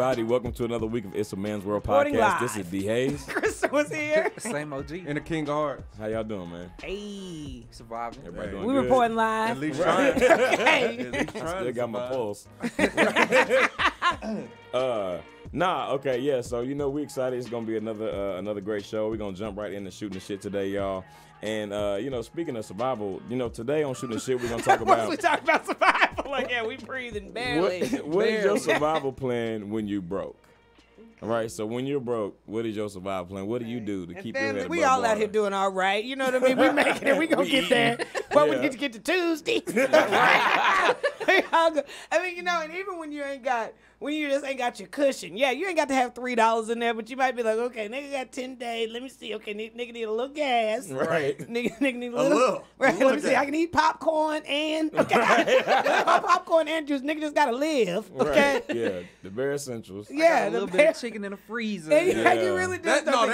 everybody. Welcome to another week of It's a Man's World Reporting Podcast. live. This is D. Hayes. Chris was here. Same OG. And the King of Hearts. How y'all doing, man? Hey. Surviving. Everybody doing We good? reporting live. At least Right. trying. Hey. At least I trying still to got my survive. pulse. Okay, yeah. So we excited. It's gonna be another great show. We're gonna jump right into shooting the shit today, y'all. And speaking of survival, today on shooting the shit, we're gonna talk Once about we talk about survival, like, yeah, we breathing barely. what is your survival plan when you broke? All right, so when you're broke, what is your survival plan? What do you do to keep your head above We all out water? here doing all right. You know what I mean? We making it. We gonna get there. But we get to Tuesday. I mean, and even when you just ain't got your cushion. Yeah, you ain't got to have $3 in there, but you might be like, okay, nigga got 10 days. Let me see. Okay, nigga need a little gas. Right. Nigga need a little. Right. Let me see. I can eat popcorn and popcorn and juice. Nigga just gotta live. Okay. Right. Yeah, the bare essentials. Yeah, A little bit of chicken in the freezer. Yeah, you really do. That's how when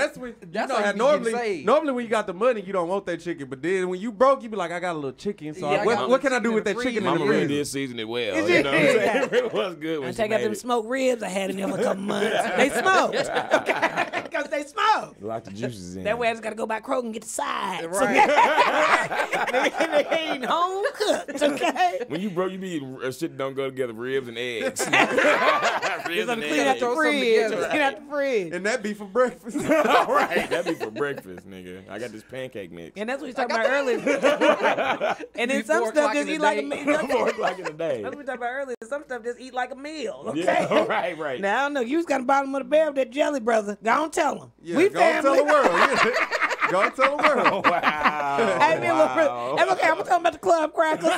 you normally get when you got the money, you don't want that chicken. But then when you broke, you be like, I got a little chicken. So Yeah, I got a what can I little do with that chicken chicken in in Mama the really freezer? did season it well. Is You it? know what I'm saying? Yeah. It really was good when I she take out made them it. smoked ribs I had in there for a couple months. They smoked. Okay. Because they smoked. Lock the juices in. That way I just got to go by Kroger and get the sides. Right. They ain't home cooked, okay? When you broke, you be eating shit that don't go together, ribs and eggs. Just Ribs and clean out eggs. the Throw something fridge. together. Clean out the fridge. And that be for breakfast. All right, that'd be for breakfast, nigga. I got this pancake mix. And that's what we talking about earlier. And then some 4 stuff o'clock just in the eat like a day. meal. 4 o'clock in the day. That's what we talking about earlier. Some stuff just eat like a meal, okay? Yeah, right. Now, I don't know. You was got the bottom of the barrel with that jelly, brother. Go on, tell them. Yeah, We go and tell family. the world. Yeah. Go and tell the world. Wow. Hey, man, Wow. look, okay, I'm talking about the club crackers.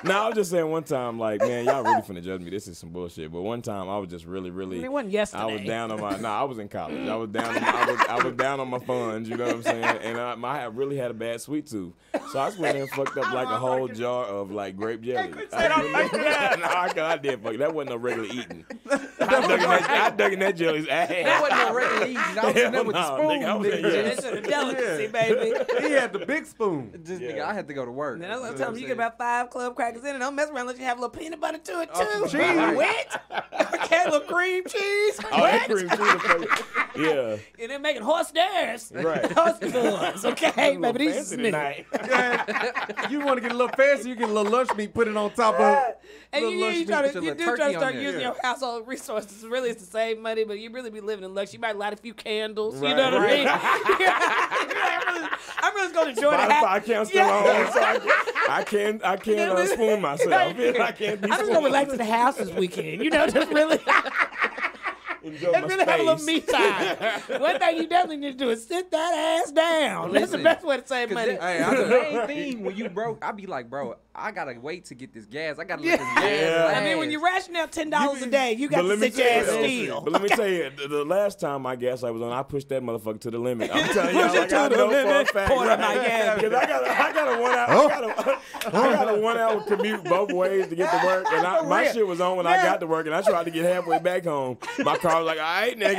No, I was just saying one time, like, man, y'all really finna judge me. This is some bullshit. But one time, I was just really. It wasn't yesterday. I was down on my. I was in college. I was down on my funds. You know what I'm saying? And I really had a bad sweet tooth, so I just went in and fucked up like a whole jar of like grape jelly. I did fuck. That wasn't no regular eating. I dug in that jelly's ass. That wasn't no regular eating. I was in there with the Hell spoon. no, nigga, I was in- nigga. That's a delicacy, baby. He had the big spoon. Just, Yeah. nigga, I had to go to work. And that's what I'm You know telling you. You get about 5 club crackers in it. Don't mess around unless you have a little peanut butter to it, too. some cheese. Wet. Okay, a little cream cheese. Oh, that Wet. cream cheese. Yeah. And then making horse stairs. Right. Horse buns. Okay, A baby. little These fancy is tonight. Yeah. You want to get a little fancy, you get a little lunch meat, put it on top of And little lunch you meat do with try your to turkey on start there. using Yeah. your household resources. Really, it's to save money, but you really be living in luxury. You might light a few candles. Right, You know what I mean? right. I'm really going to enjoy the Spotify house. account still on, so I can't spoon myself. I can't be I'm just going to relax at the house this weekend. You know, just really. enjoy And my really have a little space. me time. One thing you definitely need to do is sit that ass down. That's the Listen, best way to save money. The main thing when you broke, I be like, bro, I gotta wait to get this gas. I gotta let this gas. Yeah. I mean, when you ration out $10 a day, you got But to let me sit your tell ass you, still. But let me tell you, the last time I guess I was on, I pushed that motherfucker to the limit. I'm telling you, Push it like, I to the know for a limit. fact, Pour it my gas. because I got a 1 hour, I got a 1 hour commute both ways to get to work, and my shit was on when I got to work, and I tried to get halfway back home. My car was like, all right, nigga,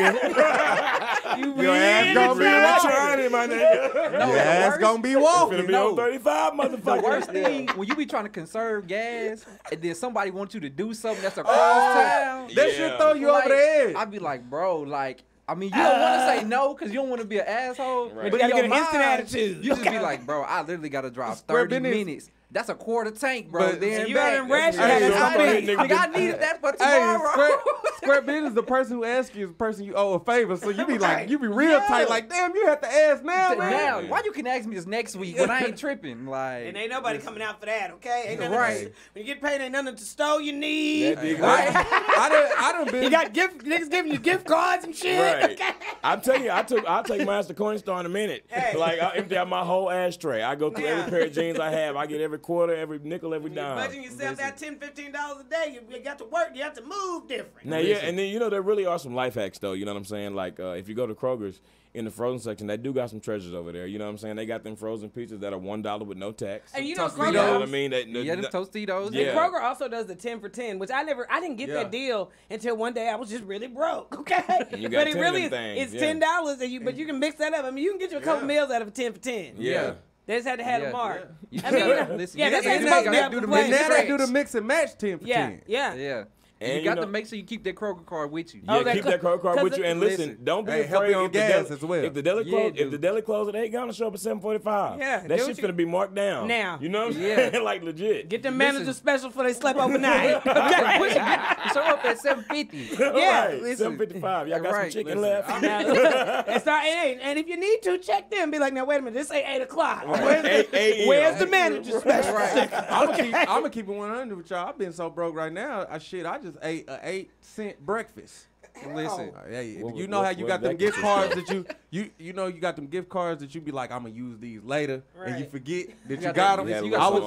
Your ass you gonna be really walking. trying it, my nigga. No, Your ass worst- gonna be Finna walking. be on 35, motherfucker. The worst thing when you be trying to conserve gas and then somebody wants you to do something that's across town. That Yeah. shit throw you Like, over the edge. I be like, bro, like, I mean, you don't want to say no because you don't want to be an asshole. Right. But You gotta in get your an instant mind, attitude. You just be Okay. like, bro, I literally got to drive Square 30 business. minutes. That's a quarter tank, bro. But- then You back. haven't rationed Hey, that. so That's I'm big. nigga Nigga, I needed that for Hey, tomorrow. square business, the person who asks you is the person you owe a favor. So you be like, you be real tight, like, damn, you have to ask now, man. Now, why you can ask me this next week when I ain't tripping? Like, And ain't nobody coming out for that, okay? Ain't nothing Right. when you get paid, ain't nothing to store you need. That big Right. I done been. You got niggas giving you gift cards and shit. Right. Okay? I'm telling you, I'll take mine to the coin store in a minute. Hey. Like, I empty out my whole ashtray. I go through Yeah. every pair of jeans I have. I get every quarter, every nickel, every You dime. budgeting yourself that $10, $15 a day. You got to work. You have to move different. Now, yeah, and then, there really are some life hacks, though. You know what I'm saying? Like, if you go to Kroger's, in the frozen section, they do got some treasures over there. You know what I'm saying? They got them frozen pizzas that are $1 with no tax. And you know, Tostitos. You know what I Kroger, mean? yeah, the Tostitos. Yeah. and Kroger also does the 10 for 10, which I didn't get Yeah. that deal until one day I was just really broke. Okay, You got but it 10 of really them things, it's yeah. $10, but you can mix that up. I mean, you can get you a couple Yeah. meals out of a 10 for 10. Yeah. They just had to have Yeah. a mark. Yeah. I mean, Listen, yeah, that's and how now you supposed you to gotta have do the complaints. And mix now they do the stretch. mix and match 10 for Yeah, 10. yeah. Yeah. And you got to make sure you keep that Kroger card with you. Yeah, keep that Kroger card with you. And listen, don't be afraid. Help you on gas as well. If the deli close at 8, gonna show up at 7:45. Yeah, that shit's gonna be marked down. Now. You know what I'm saying? Like legit. Get the manager special for they slept overnight. Show up at 7:50. Yeah, Right. 7:55. Y'all got some chicken left. And if you need to, check them. Be like, now wait a minute, this ain't 8 o'clock. Right. Where's the manager special? Right. I'm gonna keep it 100 with y'all. I've been so broke right now. I just ate an 8-cent breakfast. Listen, Hey, you know how you got them gift cards that you know you got them gift cards that you be like, I'm gonna use these later, and you forget that you got them. I was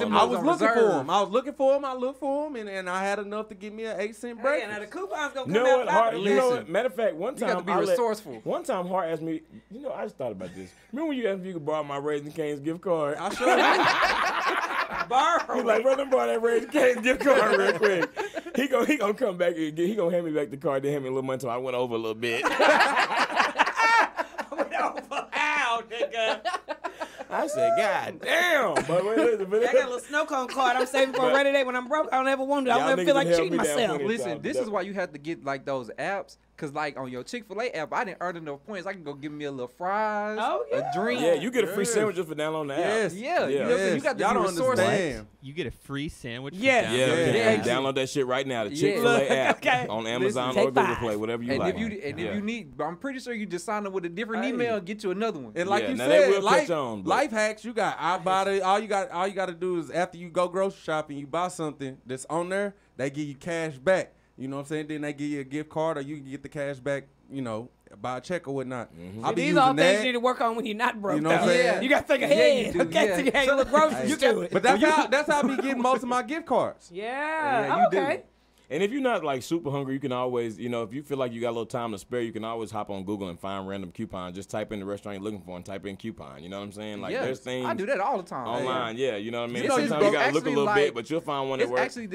looking for them. I looked for them, and I had enough to give me an 8-cent breakfast. Now the coupon's gonna come You know out. what, Hart? You know what? Matter of fact, one time you got to be resourceful. One time, Hart asked me. You know, I just thought about this. Remember when you asked me if you could borrow my Raising Cane's gift card? I sure did. Borrow. He's like, brother, borrow that Raising Cane's gift card real quick. He gonna come back and he gonna hand me back the card. Then hand me a little money until I went over a little bit. Ow, nigga. I said, God damn. But wait, listen, I got a little snow cone card I'm saving for a rainy day when I'm broke. I don't ever want to. I don't ever feel like cheating myself. Listen, this is why you have to get like those apps. Cause like on your Chick-fil-A app, I didn't earn enough points. I can go give me a little fries, a drink. Yeah, you get a free sandwich just for downloading the app. Yeah. You know what I'm saying? You got to be resourceful. You get a free sandwich. Yeah. Yeah. Download that shit right now. The Chick-fil-A app on Amazon or Google Play, whatever you like. If you need, I'm pretty sure you just sign up with a different email and get you another one. And like you said, life hacks. You got iBody. All you got to do is after you go grocery shopping, you buy something that's on there. They give you cash back. You know what I'm saying? Then they give you a gift card, or you can get the cash back. You know, by a check or whatnot. Mm-hmm. These are all things you need to work on when you're not broke. You know what I'm saying? You got to think ahead. So you ain't little groceries to it. But that's how I be getting most of my gift cards. Yeah. Okay. And if you're not like super hungry, you can always, you know, if you feel like you got a little time to spare, you can always hop on Google and find random coupons. Just type in the restaurant you're looking for and type in coupon. You know what I'm saying? Like there's things. I do that all the time. Online, yeah. You know what I mean? You know, sometimes you gotta look a little bit, but you'll find one that works. It's actually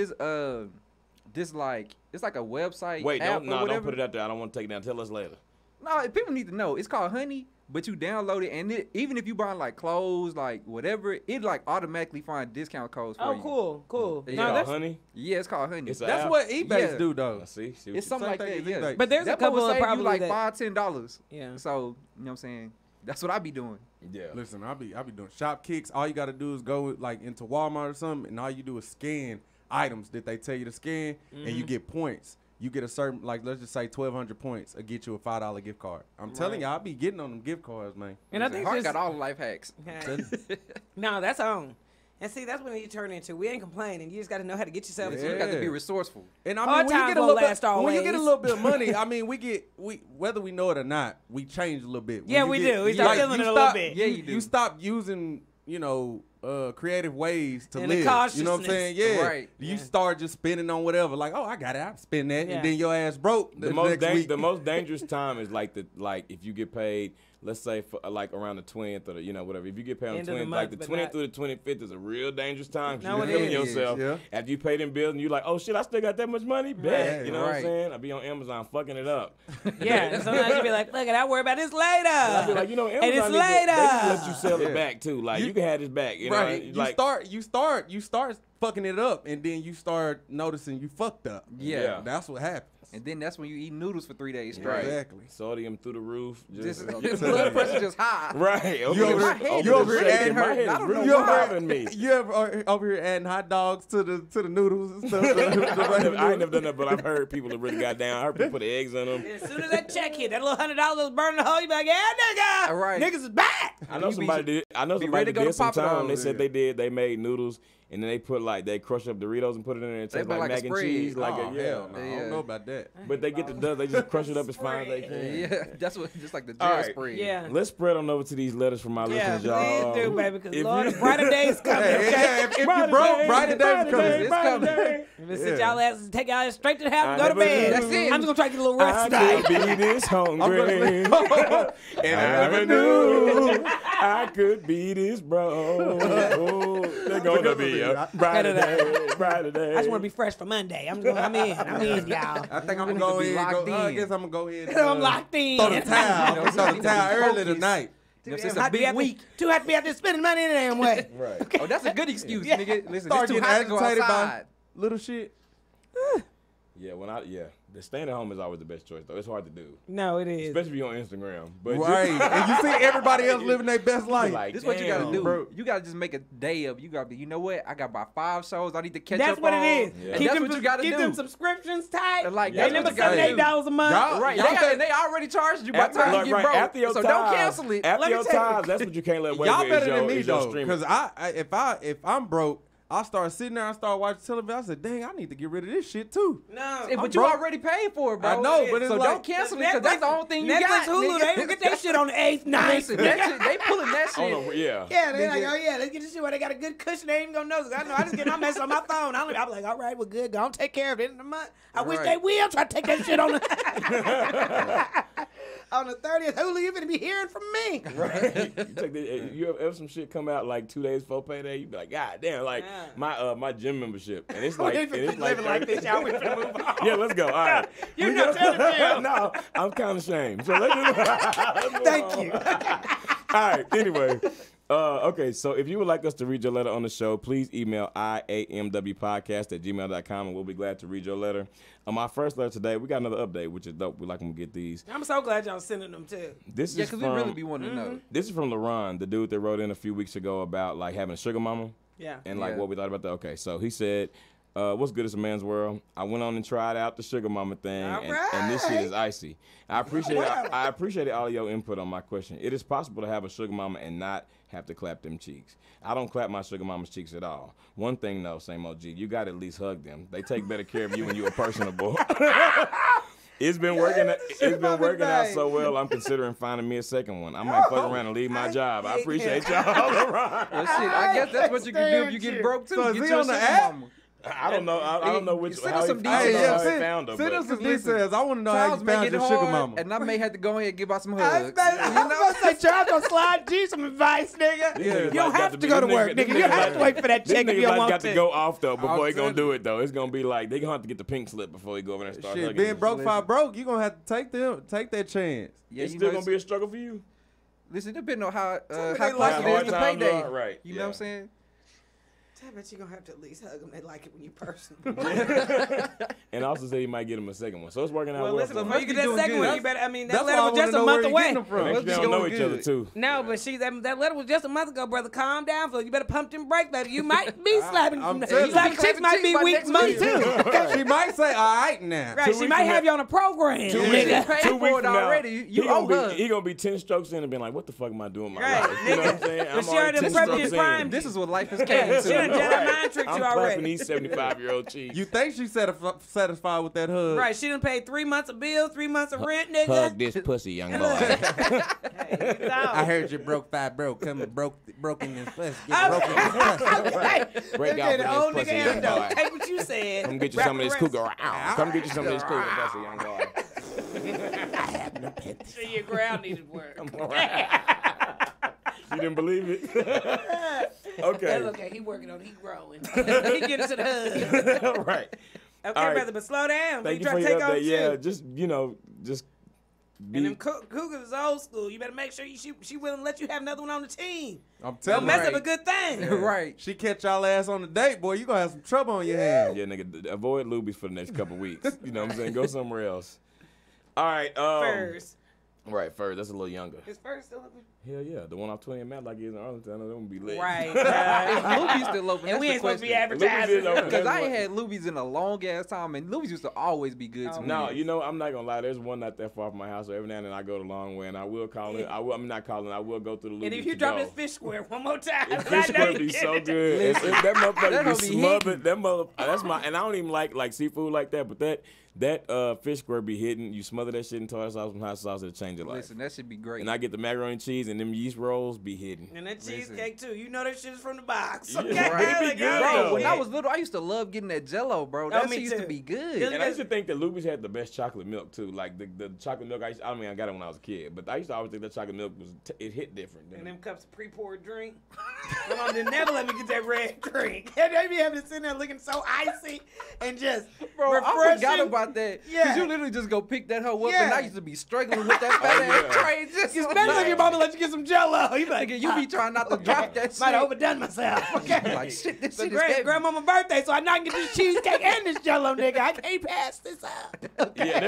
this like it's like a website. Wait, don't put it out there. I don't want to take it down. Tell us later. No, people need to know. It's called Honey, but you download it, and even if you buy like clothes, like whatever, it like automatically find discount codes for you. Oh, cool. It's called Honey? Yeah, it's called Honey. That's what eBay do, though. See it's something like that, yeah. But there's a couple of probably like $5-10. Yeah. So, you know what I'm saying? That's what I be doing. Yeah. Listen, I be doing shop kicks. All you got to do is go like into Walmart or something, and all you do is scan items that they tell you to scan, and you get points. You get a certain, like, let's just say 1,200 points, will get you a $5 gift card. I'm telling you, I'll be getting on them gift cards, man. And I think Hart got all the life hacks. No, that's on. And see, that's when you turn into, we ain't complaining. You just got to know how to get yourself. Yeah. You got to be resourceful. And I mean, when you get a little bit of money, I mean, we whether we know it or not, we change a little bit. Yeah, we do. We start feeling it a little bit. Yeah, you do. You stop using, you know, creative ways to live. You know what I'm saying? Yeah. Right. You start just spending on whatever. Like, oh, I got it. I spend that, and then your ass broke. The most dangerous time is like if you get paid. Let's say for like around the 20th or the, you know, whatever. If you get paid on the 20th, like the 20th through the 25th is a real dangerous time. No, you're feeling yourself. Yeah. After you pay them bills and you're like, oh shit, I still got that much money? Bet. You know what I'm saying? I be on Amazon fucking it up. Yeah, and sometimes you be like, look, I'll worry about this later. I be like, you know, Amazon and it's they later. let you sell it back too. Like you can have this back. You right. know? You start fucking it up, and then you start noticing you fucked up. Yeah. That's what happens. And then that's when you eat noodles for 3 days straight. Exactly. Sodium through the roof. Just blood pressure just high. Right. You over here adding hot dogs to the noodles and stuff. I ain't never done that, but I've heard people that really got down. I heard people put eggs in them. As soon as that check hit, that little $100 burning the hole, you be like, yeah, nigga. All right. Niggas is back. I know somebody did. I know somebody did some time. They said they did. They made noodles. And then they crush up Doritos and put it in there and taste like mac and cheese. Hell no. I don't know about that. But they get the dust. They just crush it up as fine as they can. Yeah, that's what, just like the gel spread. Yeah. Let's spread on over to these letters from my listeners, y'all. Please do, baby, because Lord, brighter days coming, okay? If you broke, brighter days coming. It's coming. Sit y'all asses, take y'all ass straight to the house and go to bed. That's it. I'm just going to try to get a little rest tonight. I could be this hungry. And I never knew I could be this broke. They're going to be a brighter day, brighter day. I just want to be fresh for Monday. I'm in, y'all. I think I'm going to go ahead. I guess I'm going to go ahead. I'm locked in. Throw the towel early tonight. It's a big week. Too hot to be out there spending money in the damn way. Right. Oh, that's a good excuse, nigga. Listen, Start it's too getting hot to go agitated outside. by little shit. Yeah, the staying at home is always the best choice though. It's hard to do, No, it is. especially if you're on Instagram. But Right. And you see everybody else living their best life. like, This is what you gotta damn, do. bro. You gotta just make a day of. You gotta be. You know what? I got about 5 shows I need to catch That's up what on. it is. Yeah. And Keep that's them, what you gotta keep do. them subscriptions tight. And like, Yeah, that's They what number you gotta do. $78 a month. Y'all- Right, y'all they already charged you by the After, time like, you get right, broke. after your So tithes, don't cancel it. After Let me your tell you. tithes, that's what you can't let away Y'all with. better is than your- me is your though, streaming. because if I'm broke, I start sitting there, I start watching television. I said, dang, I need to get rid of this shit too. No. But I'm you broke. already paid for it, bro. I know, but it's so like- don't cancel it because that's the only thing you Netflix, got. Hulu, nigga. they don't get that shit on the 8th, 9th. Listen, that shit, they pulling that I shit. don't know, yeah. Yeah, they're like, Nigga. oh yeah, let's get this shit where they got a good cushion. They ain't even gonna know. I know. I just get my message on my phone. I'm like, all right, we're good. Go on, take care of it in the month. I wish Right. they will try to take that shit on the on the 30th. Hulu, you gonna be hearing from me. Right. You ever some shit come out like 2 days before payday? You be like, God damn, like my gym membership, and it's like, living like this, y'all. We finna move on. Yeah, let's go. All right. You're not telling me. No, I'm kind of ashamed. So let's move Thank on. you. All right. Anyway, okay. So if you would like us to read your letter on the show, please email IAMWpodcast@gmail.com, and we'll be glad to read your letter. My first letter today, we got another update, which is dope. We like when we get these. I'm so glad y'all sending them too. This Yeah, is because from we really be wanting to know. this is from LaRon, the dude that wrote in a few weeks ago about like having a sugar mama. Yeah. And like Yeah. what we thought about that. Okay, so he said, what's good is a man's world. I went on and tried out the sugar mama thing, and this shit is icy. I appreciate all your input on my question. It is possible to have a sugar mama and not have to clap them cheeks. I don't clap my sugar mama's cheeks at all. One thing though, same OG, you got to at least hug them. They take better care of you when you are personable. It's been working. It's been working out so well. I'm considering finding me a second one. I might fuck around and leave my job. I appreciate y'all. Well, shit, I guess that's what you can do if you get broke too. So is Get he your on the sugar app? mama. I don't know. I don't know which. Send How us he, some I don't know how he send found her. send but- us some Listen, details. I want to know how Charles you may found get your hard, sugar mama. and I may have to go ahead and give out some I hugs. was gonna say, Charles gonna slide G some advice, nigga. These You niggas don't like have got to go to these work, niggas- nigga. You have to wait for that This check if nigga you don't like want got to go off though before I'm he gonna telling do it though. It's gonna be like they gonna have to get the pink slip before he go over there and start Shit, hugging. being you. broke for broke, you gonna have to take that chance. Yeah, It's you still know, gonna be a struggle for you. listen, depending on how they close like it it. is to Hard times payday. are, right, You know what I'm saying? I bet you gonna have to at least hug them. They like it when you personal. And also say he might get him a second one. So it's working out Well, well. listen, for him. before you get that doing second good. one, you better. I mean, that That's letter why I was just wanna a know month where he away. getting them from. And Must they be don't know going each other good. too. No, but that letter was just a month ago, brother. Calm down, so you better pump them brake letter. You might be slapping. I'm telling you. Slapping chicks might be by weak next month week. too. She might say, all right now. Right, she weeks might from have now- you on a program. 2 Yeah. weeks, They paid 2 for weeks it from now, already. You owe her. he gonna be 10 strokes in and be like, what the fuck am I doing with my Right, life? You know what I'm saying? But she already already 10 prepped strokes you in. primed This is what life has She came done to. Jedi mind tricked I'm you clapping already. these 75-year-old cheeks. You think she's satisfied with that hug? Right, she done paid 3 months of bills, 3 months of rent, nigga. Hug this pussy, young boy. Hey, you know. I heard you broke 5 broke. Come and broke in this pussy. Oh, Get broke in this pussy. Okay. Break Okay, out the with old this nigga pussy, young antidote. boy. Take what you said. Come get you wrap some of the this rest. cougar. Come get you some of this cougar pussy, young boy. So your ground needed work. You didn't believe it? That's Okay. okay. He working on it. He growing. He getting to the hug. Right. Okay, All right. brother, but slow down. Thank you try for to your take on update. Yeah, too. just be. And them cougars is old school. You better make sure she willing to let you have another one on the team. I'm Don't telling mess you. up a good thing. Right. She catch y'all ass on the date, boy. You gonna have some trouble on your hands. Yeah, nigga, avoid Luby's for the next couple weeks. You know what I'm saying? Go somewhere else. All right. First. Right, first. That's a little younger. His first still looking. Hell yeah, the one off 20 and Matt like he is in Arlington. I know that one be lit. Right. Luby's still open. And That's we the ain't supposed to be question. Luby's advertising. is open. Because I ain't had Luby's in a long ass time, and Luby's used to always be good to me. No, you know, I'm not gonna lie. There's one not that far from my house, so every now and then I go the long way, and I will call it. I'm not calling. I will go through the loop. And if you drop this fish square one more time, This fish I know would you be get so it. good. That motherfucker That be don't be smothered. hitting. That mother. That's my. And I don't even like seafood like that. But that fish square be hitting. You smother that shit in tartar sauce and hot sauce, it'll change your life. Listen, that should be great. And I get the macaroni and cheese and them yeast rolls be hitting. And that cheesecake too. You know that shit is from the box. Yeah, Okay? right. It be Like, good, oh, though. Bro, when yeah. I was little, I used to love getting that Jello, bro. That me shit used too. to be good. Just- And I used to think that Luby's had the best chocolate milk too. Like the chocolate milk. I got it when I was a kid, but I used to always think that chocolate milk it hit different. And them cups of pre-poured drink. My mom didn't never let me get that red drink. And they be having to sit there looking so icy and just Bro, I refreshing. forgot about about that. Yeah. Because you literally just go pick that hoe up, Yeah. and I used to be struggling with that fat ass tray. Just Especially if your mama let you get some Jello. You be like, Nigga, you be trying not to drop that shit. might have overdone myself. Okay. Like, shit, this But shit is heavy. grandmama's birthday, so I not get this cheesecake and this Jello, nigga. I can't pass this up. Okay. Yeah,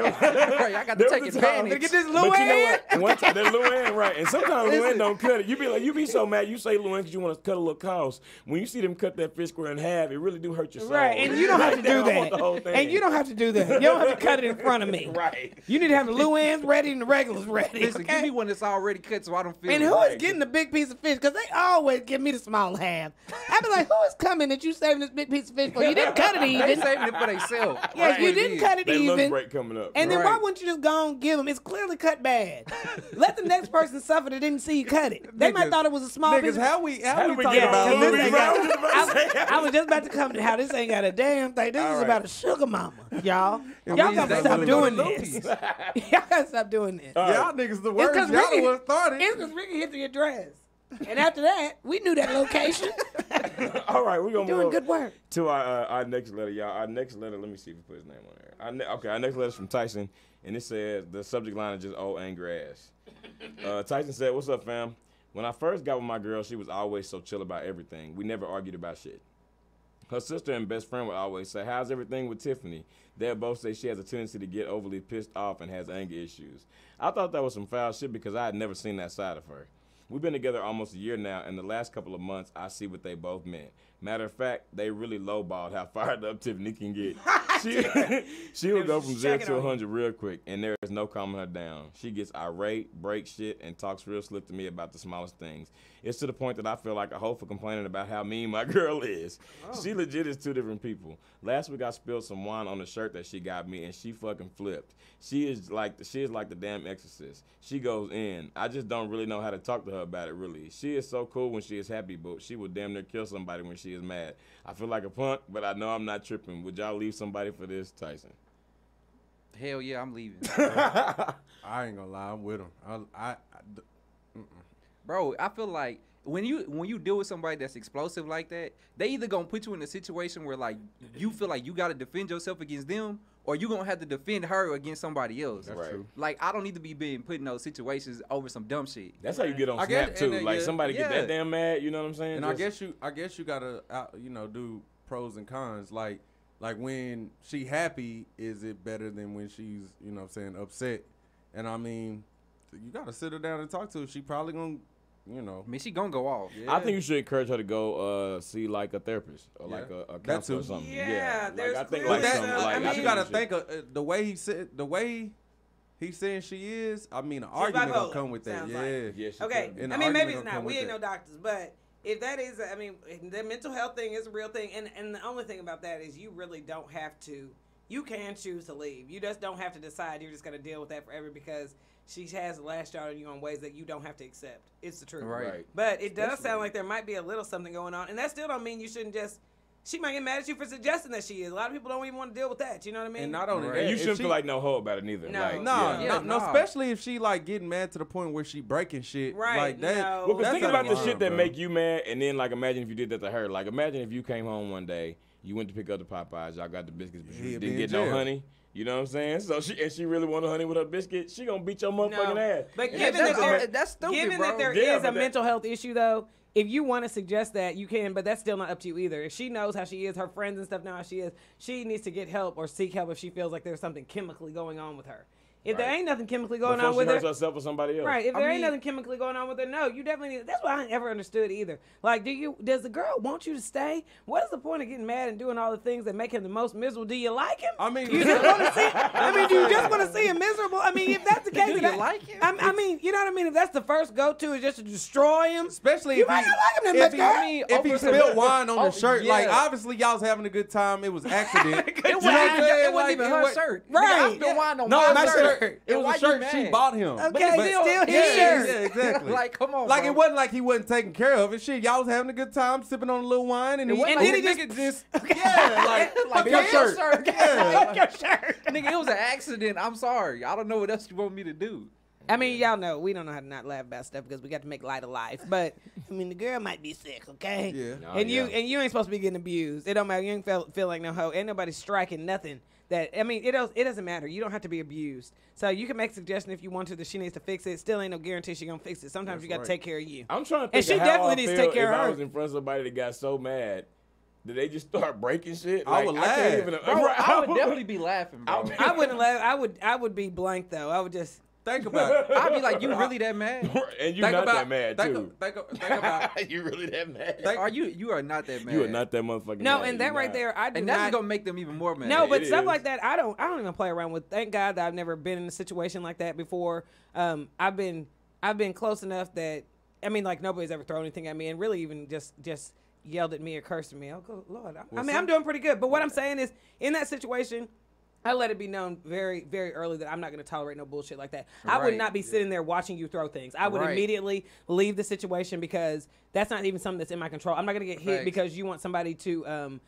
Right, I got to take advantage. Gotta get this But you know Luann. what? One time, that Luann, right? And sometimes Luann don't cut it. You be so mad. You say Luann because you want to cut a little cost. When you see them cut that fish square in half, it really do hurt your soul. Right, and you don't have to do I want the whole that. thing. And you don't have to do that. You don't have to cut it in front of me. Right. You need to have the Luann's ready and the regulars ready. Listen, okay? give me one that's already cut so I don't feel And it. who is Right. getting the big piece of fish? Because they always give me the small half. I be like, who is coming that you saving this big piece of fish for? You didn't cut it They even. saving it for themselves. Yeah, you didn't cut it That lunch even. break coming up. And then why Right. wouldn't you just go and give them? It's clearly cut bad. Let the next person suffer that didn't see you cut it. They might Niggas- thought it was a small piece. Niggas, how we do we talking get about on this Louis ain't Brown? got- I was just about to come to how this ain't got a damn thing. This All is right. about a sugar mama, y'all. And Y'all we gotta just stop got doing Louis. this. Y'all gotta stop doing this. Y'all niggas the worst. 'cause Y'all Ricky- the one started. It's because Ricky hit the address. And after that, we knew that location. All right, we're going to Doing move good work. to our next letter, y'all. Our next letter, let me see if we put his name on there. Our next letter is from Tyson, and it says, the subject line is just old angry ass. Tyson said, what's up, fam? When I first got with my girl, she was always so chill about everything. We never argued about shit. Her sister and best friend would always say, how's everything with Tiffany? They'll both say she has a tendency to get overly pissed off and has anger issues. I thought that was some foul shit because I had never seen that side of her. We've been together almost a year now, and the last couple of months, I see what they both meant. Matter of fact, they really lowballed how fired up Tiffany can get. She will go from 0 to 100 real quick, and there is no calming her down. She gets irate, breaks shit, and talks real slick to me about the smallest things. It's to the point that I feel like a hoe for complaining about how mean my girl is. She legit is two different people. Last week I spilled some wine on the shirt that she got me, and she fucking flipped. She is like the damn exorcist. She goes in. I just don't really know how to talk to her about it, really. She is so cool when she is happy, but she will damn near kill somebody when she is mad. I feel like a punk, but I know I'm not tripping. Would y'all leave somebody for this, Tyson? Hell yeah, I'm leaving. I ain't gonna lie, I'm with him. Bro, I feel like when you deal with somebody that's explosive like that, they either gonna put you in a situation where like you feel like you gotta defend yourself against them, or you gonna have to defend her against somebody else. That's true. Like I don't need to be being put in those situations over some dumb shit. That's how you get on I Snap guess- too. and, Like yeah, somebody get yeah. that damn mad, you know what I'm saying? And Just- I guess you gotta do pros and cons. Like when she happy, is it better than when she's upset? And I mean, you gotta sit her down and talk to her. She probably gonna I mean, she gonna go off. I think you should encourage her to go see like a therapist or like a That counselor or too. something. Yeah, like, there's I think clearly like some- some I like mean- you gotta think of the way he said, the way he's saying she is. I mean, an argument gonna bipolar, come with that. sounds Yeah. like. Yeah, she Okay, could. And I the mean, maybe argument it's gonna not. come We with ain't no that. doctors, but if that is, I mean, the mental health thing is a real thing, and the only thing about that is you really don't have to. You can choose to leave. You just don't have to decide you're just going to deal with that forever because she has lashed out on you in ways that you don't have to accept. It's the truth. Right. But it does sound like there might be a little something going on, and that still don't mean you shouldn't just. She might get mad at you for suggesting that she is. A lot of people don't even want to deal with that. You know what I mean? And not only Right. that, And you if shouldn't she- feel like no hoe about it neither. No. Like, No, Yeah. no, Nah. especially if she like getting mad to the point where she breaking shit. Right, Like that. no. Well, 'cause that's think out about of the line, shit that bro. make you mad, and then like imagine if you did that to her. Like imagine if you came home one day, you went to pick up the Popeyes, y'all got the biscuits, but you He'd didn't be in get no jail. honey. You know what I'm saying? So she really wanted honey with her biscuit. She gonna beat your motherfucking ass. But And given that's that, just- that's stupid, given bro. that there Yeah, is but a that- mental health issue, though, if you want to suggest that, you can, but that's still not up to you either. If she knows how she is, her friends and stuff know how she is, she needs to get help or seek help if she feels like there's something chemically going on with her. If there Right. ain't nothing chemically going before on she with hurts her, herself or somebody else. right? If I there ain't mean- nothing chemically going on with her, no, you definitely need. That's what I ain't ever understood either. Like, does the girl want you to stay? What is the point of getting mad and doing all the things that make him the most miserable? Do you like him? I mean, You just want to see. I mean, do you just want to see him miserable? I mean, if that's the case, Do then you like him? I mean, you know what I mean. If that's the first go-to is just to destroy him, especially you if might he, not like him that if much, he, girl. I mean, if he over some- spilled wine on Oh, the shirt, like yeah. obviously y'all was having a good time. It was accident. It You know wasn't, what I'm saying? it wasn't Like, even it her was- shirt. Right. Nigga, I spilled wine on No, my my shirt. shirt. It And why was a you shirt she mad? bought him. Okay, But still his yeah, shirt. yeah, exactly. Like, come on, Like bro. it wasn't like he wasn't taking care of it. Shit, y'all was having a good time, sipping on a little wine, and It he wasn't And like then the he nigga just yeah, like fuck your shirt. Yeah, Fuck your shirt. nigga, it was an accident. I'm sorry. I don't know what else you want me to do. I mean, y'all know we don't know how to not laugh about stuff because we got to make light of life. But I mean, the girl might be sick, okay? Yeah. And you ain't supposed to be getting abused. It don't matter. You ain't feel like no hoe. Ain't nobody striking nothing. That I mean, it doesn't matter. You don't have to be abused. So you can make suggestions if you want to that she needs to fix it. Still ain't no guarantee she gonna fix it. Sometimes you got to take care of you. I'm trying to think And she of how definitely I needs to feel take care if of I her. was in front of somebody that got so mad. Did they just start breaking shit? I would laugh. can't even, Bro, I would definitely be laughing, bro. I wouldn't laugh. I would be blank though. I would just. Think about it. I'd be like, you really that mad? And you're not that mad, too. Think about You really that mad? You are not that mad. You are not that motherfucking No, mad. and that You're right not. there, I do And not. that's gonna make them even more mad. No, but It stuff is. like that, I don't even play around with. Thank God that I've never been in a situation like that before. I've been close enough that I mean, like nobody's ever thrown anything at me, and really even just yelled at me or cursed at me. Oh, good Lord, I'm doing pretty good. But what I'm saying is, in that situation, I let it be known very, very early that I'm not going to tolerate no bullshit like that. I would Right. not be sitting there watching you throw things. I would Right. immediately leave the situation because that's not even something that's in my control. I'm not going to get hit Facts. because you want somebody to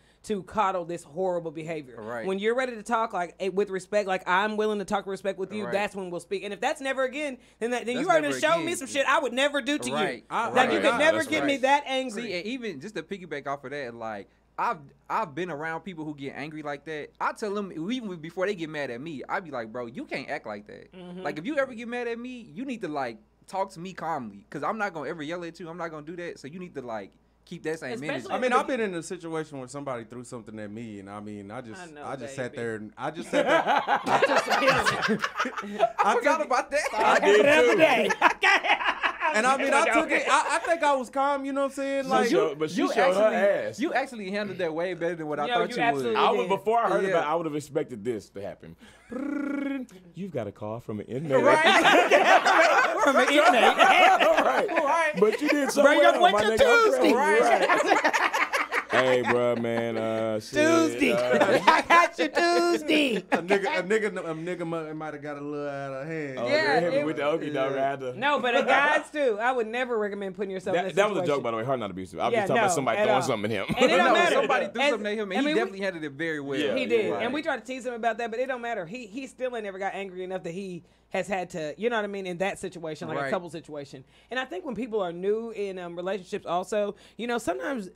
coddle this horrible behavior. Right. When you're ready to talk like with respect, like I'm willing to talk with respect with you, Right. that's when we'll speak. And if that's never again, then you That's already never showed again. me some shit I would never do to Right. you. Right. Like you could never That's get me right. that angry. See, and even just to piggyback off of that, like I've been around people who get angry like that. I tell them even before they get mad at me, I be like, bro, you can't act like that. Mm-hmm. Like if you ever get mad at me, you need to like talk to me calmly, cause I'm not gonna ever yell at you. I'm not gonna do that. So you need to like keep that same energy. Especially- I mean, I've been in a situation where somebody threw something at me, and I mean, I just sat baby. there and I just sat there. I forgot about that. I did The other too. day. And I mean, I took it. I think I was calm. You know what I'm saying? Like, But she showed her ass. You actually handled that way better than what I Yo, thought you you would. absolutely I would did. before I heard Yeah. about it, I would have expected this to happen. You've got a call from an inmate. From an inmate. right. But you did so Bring well, up what my you nigga. I'm Tuesday. proud of you. Hey, bro, man. Shit, Tuesday. I got you Tuesday. a nigga might have got a little out of hand. Oh, Yeah, hit me it with the okey dog. I had to. No, but guys too. I would never recommend putting yourself in That, a that situation. was a joke, by the way. Her not abusive. I was Yeah, just talking about no, somebody at throwing all. something at him. And it don't No, matter. somebody threw And- something at him, and I mean, he we- definitely handled it very well. Yeah, He did, right. and we tried to tease him about that, but it don't matter. He still ain't never got angry enough that he has had to, you know what I mean, in that situation, like a Right. couple situation. And I think when people are new in relationships, also, you know, sometimes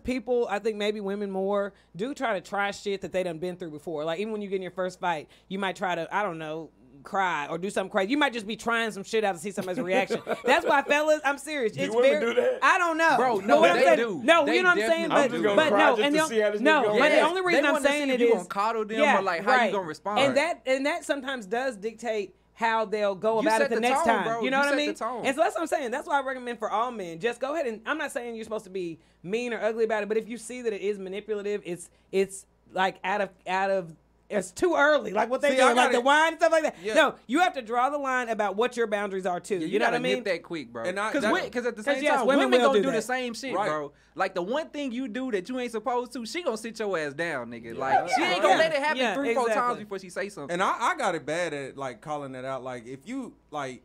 people, I think maybe women more, do try to shit that they done been through before. Like even when you get in your first fight, you might try to, I don't know, cry or do something crazy. You might just be trying some shit out to see somebody's reaction. That's why, fellas, I'm serious. Do It's women very, do that? I don't know. Bro, But no, what I'm they saying- do. No, They you know what I'm saying? definitely I'm just gonna But cry no, just and to the- see how this no, nigga gonna but the react. only reason They I'm wanna see saying if it you is gonna coddle them yeah, or like how right. you gonna respond. And that sometimes does dictate how they'll go You about set it the the next tone, time. bro. You know You what I set mean? the tone. And so that's what I'm saying. That's why I recommend for all men. Just go ahead and I'm not saying you're supposed to be mean or ugly about it, but if you see that it is manipulative, it's like out of it's too early. Like what they See, do, I like gotta- the wine and stuff like that. Yeah. No, you have to draw the line about what your boundaries are too. Yeah, you know what I gotta mean? nip that quick, bro. And I- Because that- at the same yes, time, women women will gonna do do the that. same shit, Right. bro. Like the one thing you do that you ain't supposed to, she gonna sit your ass down, nigga. Like Yeah. she ain't gonna Yeah. let it happen Yeah, 3-4 times exactly. before she say something. And I got it bad at like calling that out. Like if you like,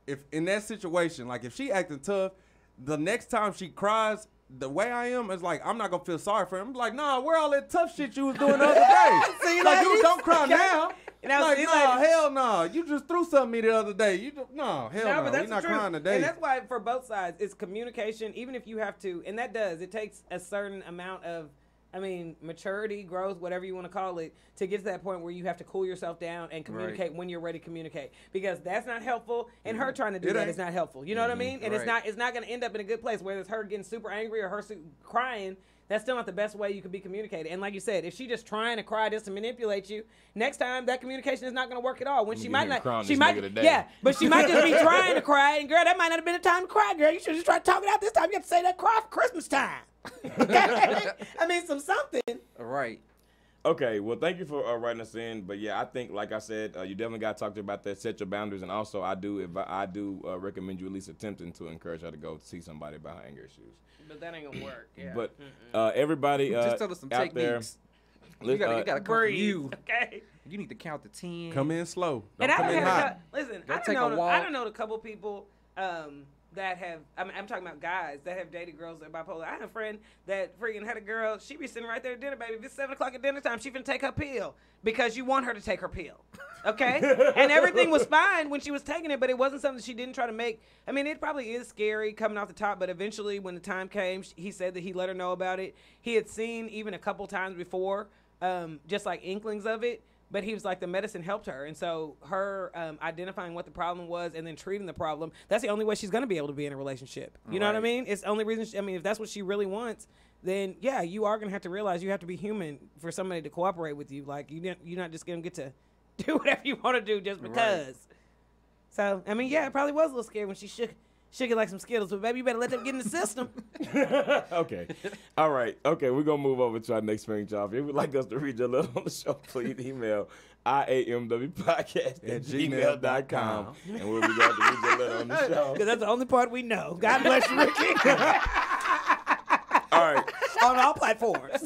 if in that situation, like if she acting tough, the next time she cries, the way I am is like I'm not gonna feel sorry for him. I'm like, nah, where all that tough shit you was doing the other day? See, like ladies? you don't cry Okay. now. Now, Like see, nah, ladies? hell no. You just threw something at me the other day. You just, no, hell no. No, but that's We not the truth. crying today. And that's why for both sides, it's communication. Even if you have to, and that does, it takes a certain amount of, maturity, growth, whatever you want to call it, to get to that point where you have to cool yourself down and communicate when you're ready to communicate. Because that's not helpful, and her trying to do It that ain't. is not helpful. You know what I mean? And Right. it's not going to end up in a good place. Whether it's her getting super angry or her crying, that's still not the best way you could be communicated. And like you said, if she just trying to cry just to manipulate you, next time that communication is not going to work at all. When Let me she get might here and not, cry on she this might, nigga today. yeah, but she might just be trying to cry. And girl, that might not have been a time to cry, girl. You should just try to talk it out this time. You have to say that cry for Christmas time. Okay? something. Right. Okay, well, thank you for writing us in. But yeah, I think, like I said, you definitely got to talk to her about that. Set your boundaries, and also I do recommend you at least attempting to encourage her to go see somebody about her anger issues. But that ain't gonna work. Yeah. But everybody Just tell us some out there, techniques. You gotta come from breathe. you. Okay. You need to count to 10. Come in slow. Don't And I come don't in have hot. listen. Go I take don't a know. walk. I don't know a couple people that have, I'm talking about guys that have dated girls that are bipolar. I had a friend that freaking had a girl, she be sitting right there at dinner, baby. If it's 7 o'clock at dinner time, she finna take her pill because you want her to take her pill. Okay? And everything was fine when she was taking it, but it wasn't something she didn't try to make. I mean, it probably is scary coming off the top, but eventually when the time came, he said that he let her know about it. He had seen even a couple times before, just like inklings of it. But he was like, the medicine helped her. And so her identifying what the problem was and then treating the problem, that's the only way she's going to be able to be in a relationship. You know what I mean? It's the only reason, if that's what she really wants, then, yeah, you are going to have to realize you have to be human for somebody to cooperate with you. Like, you're not just going to get to do whatever you want to do just because. Right. So, yeah, it probably was a little scary when she shook it like some Skittles, but baby, you better let them get in the system. Okay. All right. Okay, we're going to move over to our next thing, y'all. If you would like us to read your letter on the show, please email IAMW Podcast at gmail.com. And we'll be glad to read your letter on the show. Because that's the only part we know. God bless you, Ricky. All right. On all platforms.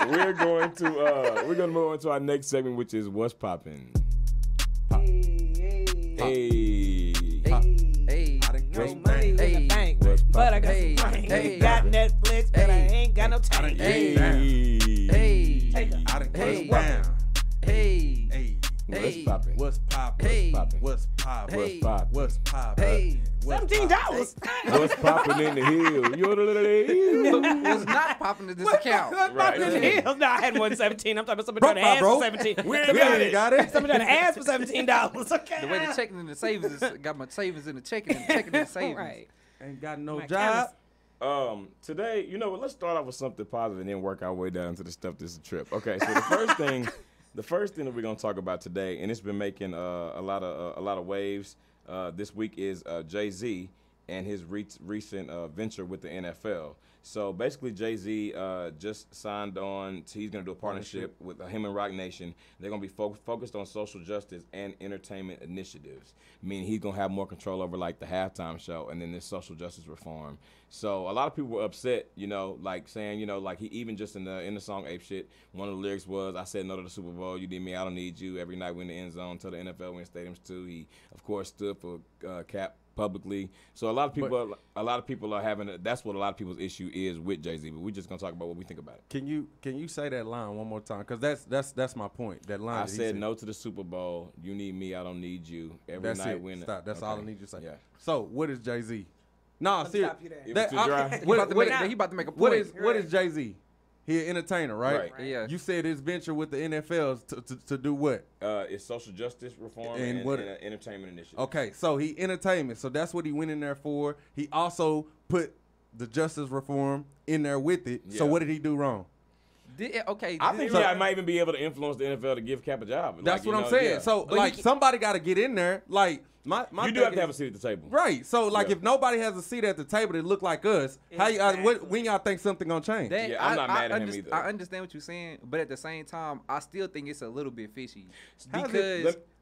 We're going to move on to our next segment, which is What's Poppin'. Hey. No money in the bank, but I got some money. Got Netflix, but I ain't got no time. Hey. What's poppin'? What's poppin'? What's poppin'? What's poppin'? $17. What's poppin' in the hill? What's not popping in this account? What's poppin' in the hills? No, I had 117. I'm talking about somebody trying to ask for 17. We got it. Somebody trying to ask for $17. Okay. The way the checking and the savings is, got my savings in the checking and the checking and the savings. Right. Ain't got no My job. Today, let's start off with something positive and then work our way down to the stuff that's a trip. Okay, so the first thing that we're gonna talk about today, and it's been making a lot of waves this week, is Jay-Z and his recent venture with the NFL. So basically, Jay-Z just signed on. He's going to do a partnership with him and Rock Nation. They're going to be focused on social justice and entertainment initiatives, meaning he's going to have more control over, like, the halftime show and then this social justice reform. So a lot of people were upset, like saying, like he even just in the song Ape Shit, one of the lyrics was, I said no to the Super Bowl, you need me, I don't need you. Every night we in the end zone, tell the NFL we in stadiums too. He, of course, stood for Cap publicly. So a lot of people are having that's what a lot of people's issue is with Jay-Z, but we're just gonna talk about what we think about it. Can you say that line one more time? Because that's my point. That line. I said no to the Super Bowl. You need me. I don't need you. Every night we stop. That's all I need you to say. Yeah. So what is Jay-Z? No, seriously. He about to make a point. What is Jay-Z? He an entertainer, right? Yeah. You said his venture with the NFL is to do what? It's social justice reform and entertainment initiative. Okay, so he entertainment. So that's what he went in there for. He also put the justice reform in there with it. Yeah. So what did he do wrong? I think he might even be able to influence the NFL to give Cap a job. That's what I'm saying. Yeah. So somebody got to get in there. Like you do have to have a seat at the table, right? So if nobody has a seat at the table that look like us, exactly. When y'all think something gonna change? I'm not mad at him either. I understand what you're saying, but at the same time, I still think it's a little bit fishy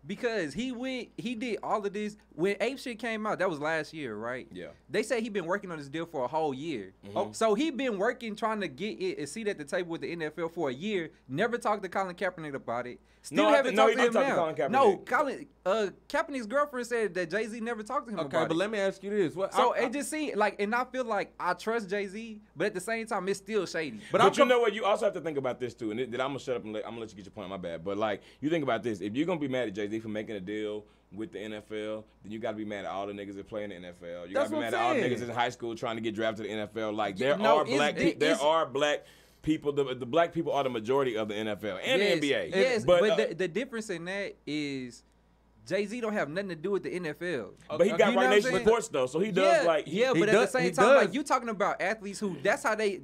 because he did all of this when Ape Shit came out. That was last year, right? Yeah. They say he been working on this deal for a whole year. Mm-hmm. So he been working trying to get a seat at the table with the NFL for a year. Never talked to Colin Kaepernick about it. Still haven't talked to him now. No, Kaepernick's girlfriend said that Jay-Z never talked to him about it. Okay, but let me ask you this. It just seems like, and I feel like I trust Jay-Z, but at the same time, it's still shady. But you know what? You also have to think about this too, and I'm gonna shut up and I'm gonna let you get your point. My bad. But like, you think about this: if you're gonna be mad at Jay-Z for making a deal with the NFL, then you got to be mad at all the niggas that play in the NFL. You got to be mad at all the niggas in high school trying to get drafted to the NFL. Like there are black people. The black people are the majority of the NFL and the NBA. Yes, but the difference in that is Jay-Z don't have nothing to do with the NFL. But he got Rock Nation Sports though, so he does but at the same time, like you talking about athletes who that's how they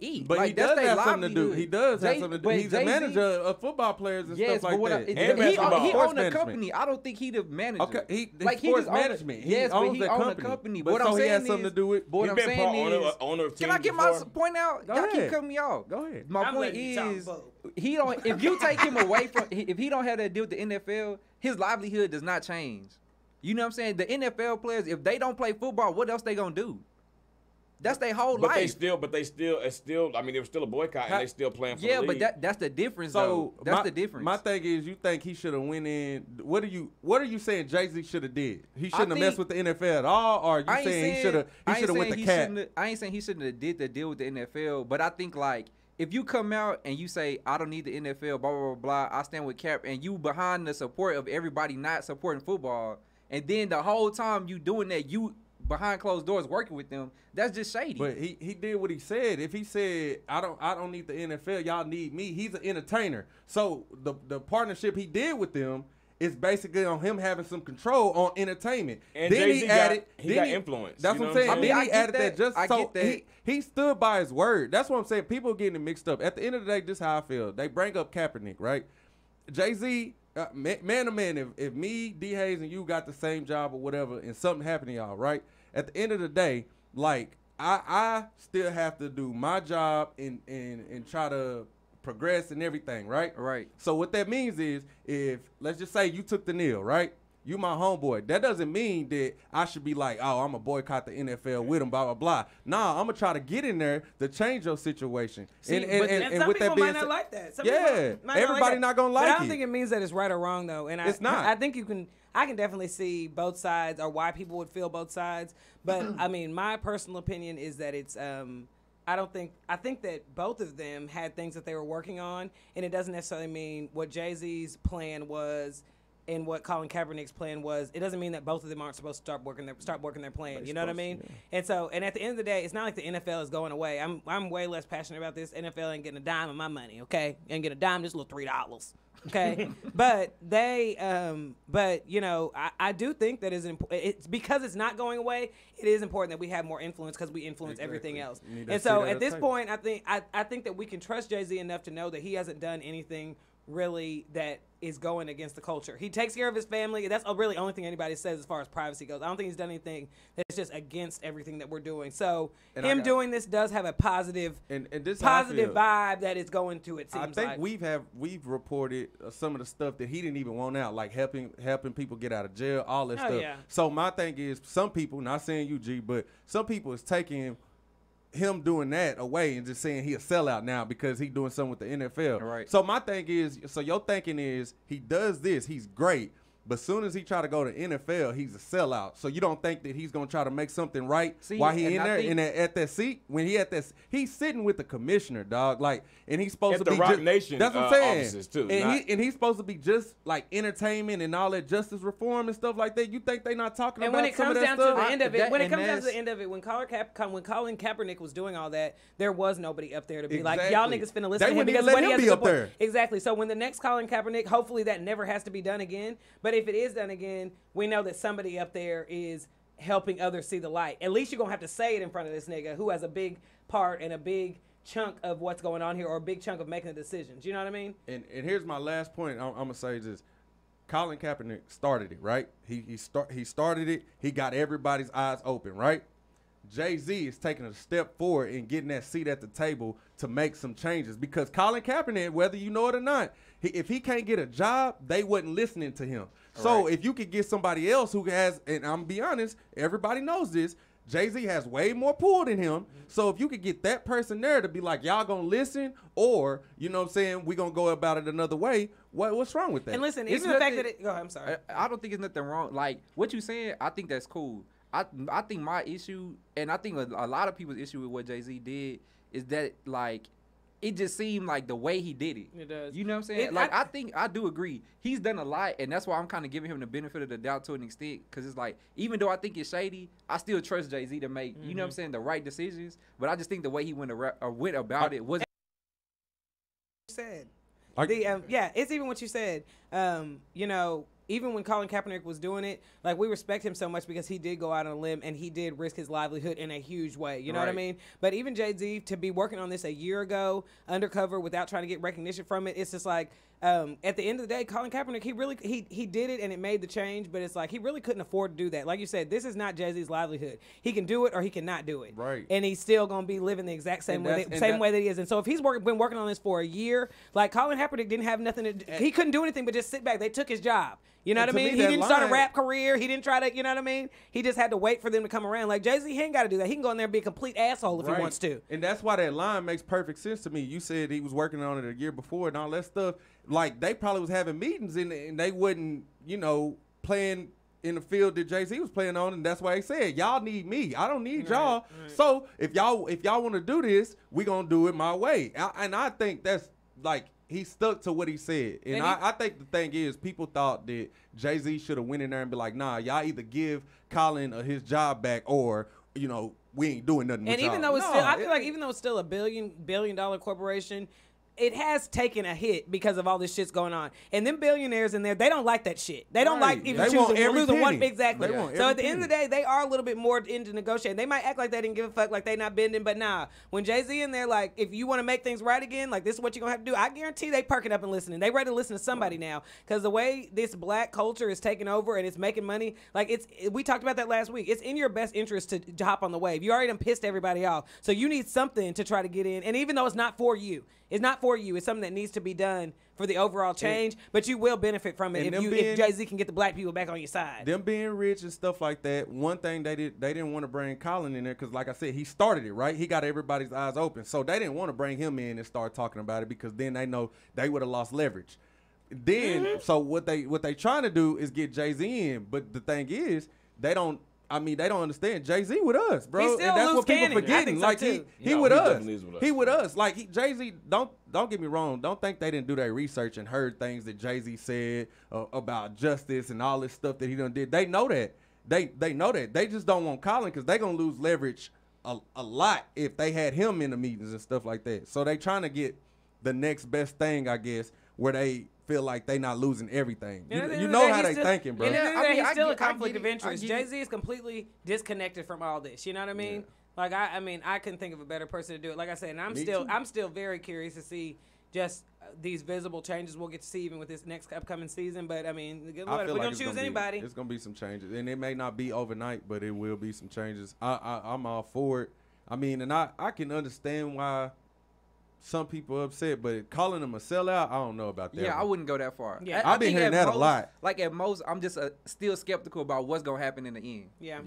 eat. But like, he does have something to do. He does have something to do. He's a manager of football players and stuff like that. He owned a company. I don't think he the manager. Okay, he sports management. Yes, but he owned a company. But what I'm saying he has something to do with. What I'm saying is, can I get my point out? Y'all keep cutting me off. Go ahead. My point is, he don't. If you take him away from, if he don't have that deal with the NFL, his livelihood does not change. You know what I'm saying? The NFL players, if they don't play football, what else they gonna do? That's their whole life. But they still. I mean, it was still a boycott, and they still playing for the league. Yeah, but that's the difference. So that's the difference. My thing is, you think he should have went in? What are you saying? Jay-Z should have did? He shouldn't have messed with the NFL at all, or you saying he should have? He should have went the cap. I ain't saying he shouldn't have did the deal with the NFL, but I think like if you come out and you say I don't need the NFL, blah blah blah blah, I stand with Cap, and you behind the support of everybody not supporting football, and then the whole time you doing that, you behind closed doors working with them, that's just shady. But he did what he said. If he said I don't need the NFL, y'all need me, he's an entertainer. So the partnership he did with them is basically on him having some control on entertainment. And then Jay-Z got influence. That's what I'm saying. Then he added that just so he stood by his word. That's what I'm saying. People are getting it mixed up. At the end of the day, this is how I feel. They bring up Kaepernick, right? Jay-Z, man to man, if me, D. Hayes, and you got the same job or whatever, and something happened to y'all, right? At the end of the day, like I still have to do my job and try to progress and everything, right? Right. So what that means is, if let's just say you took the kneel, right? You my homeboy. That doesn't mean that I should be like, oh, I'm gonna boycott the NFL with him, blah blah blah. Nah, I'm gonna try to get in there to change your situation. See, and some with people that being might not like that. Some everybody not gonna like it. But I don't think it means that it's right or wrong though. And it's not. I think I can definitely see both sides or why people would feel both sides. But I mean, my personal opinion is that it's I think that both of them had things that they were working on, and it doesn't necessarily mean what Jay-Z's plan was and what Colin Kaepernick's plan was. It doesn't mean that both of them aren't supposed to start working their plan. You know what I mean? Yeah. And at the end of the day, it's not like the NFL is going away. I'm way less passionate about this. NFL ain't getting a dime of my money, okay? Ain't getting a dime, just a little $3. Okay, but you know, I do think that it's because it's not going away. It is important that we have more influence because we influence everything else. And so at this point, I think that we can trust Jay-Z enough to know that he hasn't done anything really that is going against the culture. He takes care of his family. That's really the only thing anybody says as far as privacy goes. I don't think he's done anything that's just against everything that we're doing. So him doing this does have a positive vibe that it's going to, it seems like. I think we've reported some of the stuff that he didn't even want out, like helping people get out of jail, all that stuff. Yeah. So my thing is, some people, not saying you, G, but some people is taking him doing that away and just saying he a sellout now because he doing something with the NFL. Right. So my thing is, so your thinking is he does this, he's great, but as soon as he try to go to NFL, he's a sellout. So you don't think that he's gonna try to make something right while he in there at that seat? When he's sitting with the commissioner, dog. Like, and he's supposed to be Rock Nation. That's what I'm saying. Offices too. And he's supposed to be just like entertainment and all that justice reform and stuff like that. You think they not talking about some of that stuff? When it comes down to the end of it, when Colin Kaepernick was doing all that, there was nobody up there to be like, y'all niggas finna listen to him because what he has to support. Exactly. So when the next Colin Kaepernick, hopefully that never has to be done again. But if it is done again, we know that somebody up there is helping others see the light. At least you're going to have to say it in front of this nigga who has a big part and a big chunk of what's going on here, or a big chunk of making the decisions. You know what I mean? And here's my last point. I'm going to say this. Colin Kaepernick started it, right? He started it. He got everybody's eyes open, right? Jay-Z is taking a step forward and getting that seat at the table to make some changes, because Colin Kaepernick, whether you know it or not, if he can't get a job, they wasn't listening to him. So if you could get somebody else who has, and I'm be honest, everybody knows this, Jay-Z has way more pull than him. So if you could get that person there to be like, y'all gonna listen, or, you know what I'm saying, we gonna go about it another way, what's wrong with that? And listen, even the fact that go ahead, I'm sorry. I don't think there's nothing wrong. Like, what you saying, I think that's cool. I think my issue, and I think a lot of people's issue with what Jay-Z did, is that, like, it just seemed like the way he did it. It does. You know what I'm saying? I think I do agree. He's done a lot, and that's why I'm kind of giving him the benefit of the doubt to an extent, because it's like, even though I think it's shady, I still trust Jay-Z to make, you know what I'm saying, the right decisions. But I just think the way he went about it was said. It's even what you said. You know, even when Colin Kaepernick was doing it, like, we respect him so much because he did go out on a limb and he did risk his livelihood in a huge way. You know what I mean? But even Jay-Z, to be working on this a year ago, undercover, without trying to get recognition from it, it's just like, at the end of the day, Colin Kaepernick, he did it and it made the change, but it's like he really couldn't afford to do that. Like you said, this is not Jay-Z's livelihood. He can do it or he cannot do it. Right. And he's still going to be living the exact same way that he is. And so if he's been working on this for a year, like, Colin Kaepernick didn't have nothing to do. He couldn't do anything but just sit back. They took his job. You know what I mean? He didn't start a rap career. He didn't try to, you know what I mean? He just had to wait for them to come around. Like Jay-Z, he ain't got to do that. He can go in there and be a complete asshole if he wants to. And that's why that line makes perfect sense to me. You said he was working on it a year before and all that stuff. Like, they probably was having meetings and they wouldn't, playing in the field that Jay-Z was playing on, and that's why he said, y'all need me. I don't need y'all. Right. So if y'all want to do this, we going to do it my way. And I think that's, like, he stuck to what he said. And I think the thing is, people thought that Jay-Z should have went in there and be like, nah, y'all either give Colin his job back or, we ain't doing nothing with y'all. And even though it's still, I feel like even though it's still a billion-dollar corporation, it has taken a hit because of all this shit's going on. And them billionaires in there, they don't like that shit. They don't like even losing one. Exactly. So at the end of the day, they are a little bit more into negotiating. They might act like they didn't give a fuck, like they not bending, but nah. When Jay-Z in there, like, if you want to make things right again, like, this is what you're going to have to do, I guarantee they perking up and listening. They ready to listen to somebody now. Because the way this black culture is taking over and it's making money, like, we talked about that last week. It's in your best interest to hop on the wave. You already done pissed everybody off. So you need something to try to get in. And even though it's not for you, it's not for you. It's something that needs to be done for the overall change, but you will benefit from it if Jay-Z can get the black people back on your side. Them being rich and stuff like that, one thing they didn't want to bring Colin in there because, like I said, he started it, right? He got everybody's eyes open. So they didn't want to bring him in and start talking about it because then they know they would have lost leverage. Then, so what they trying to do is get Jay-Z in, but the thing is, they don't understand. Jay-Z with us, bro. And that's what people forgetting. Like, he with us. He with us. Like, Jay-Z, don't get me wrong. Don't think they didn't do their research and heard things that Jay-Z said about justice and all this stuff that he done did. They know that. They know that. They just don't want Colin because they going to lose leverage a lot if they had him in the meetings and stuff like that. So they trying to get the next best thing, I guess, where they feel like they not losing everything. You know how they thinking, bro. He's still a conflict of interest. Jay-Z is completely disconnected from all this. You know what I mean? Yeah. Like, I couldn't think of a better person to do it. Like I said, and I'm still very curious to see just these visible changes we'll get to see even with this next upcoming season. But I mean, we don't choose anybody. It's gonna be some changes, and it may not be overnight, but it will be some changes. I'm all for it. I mean, and I can understand why some people upset, but calling him a sellout, I don't know about that. Yeah, I wouldn't go that far. Yeah, I've been hearing that a lot. Like, at most, I'm just still skeptical about what's gonna happen in the end. Yeah.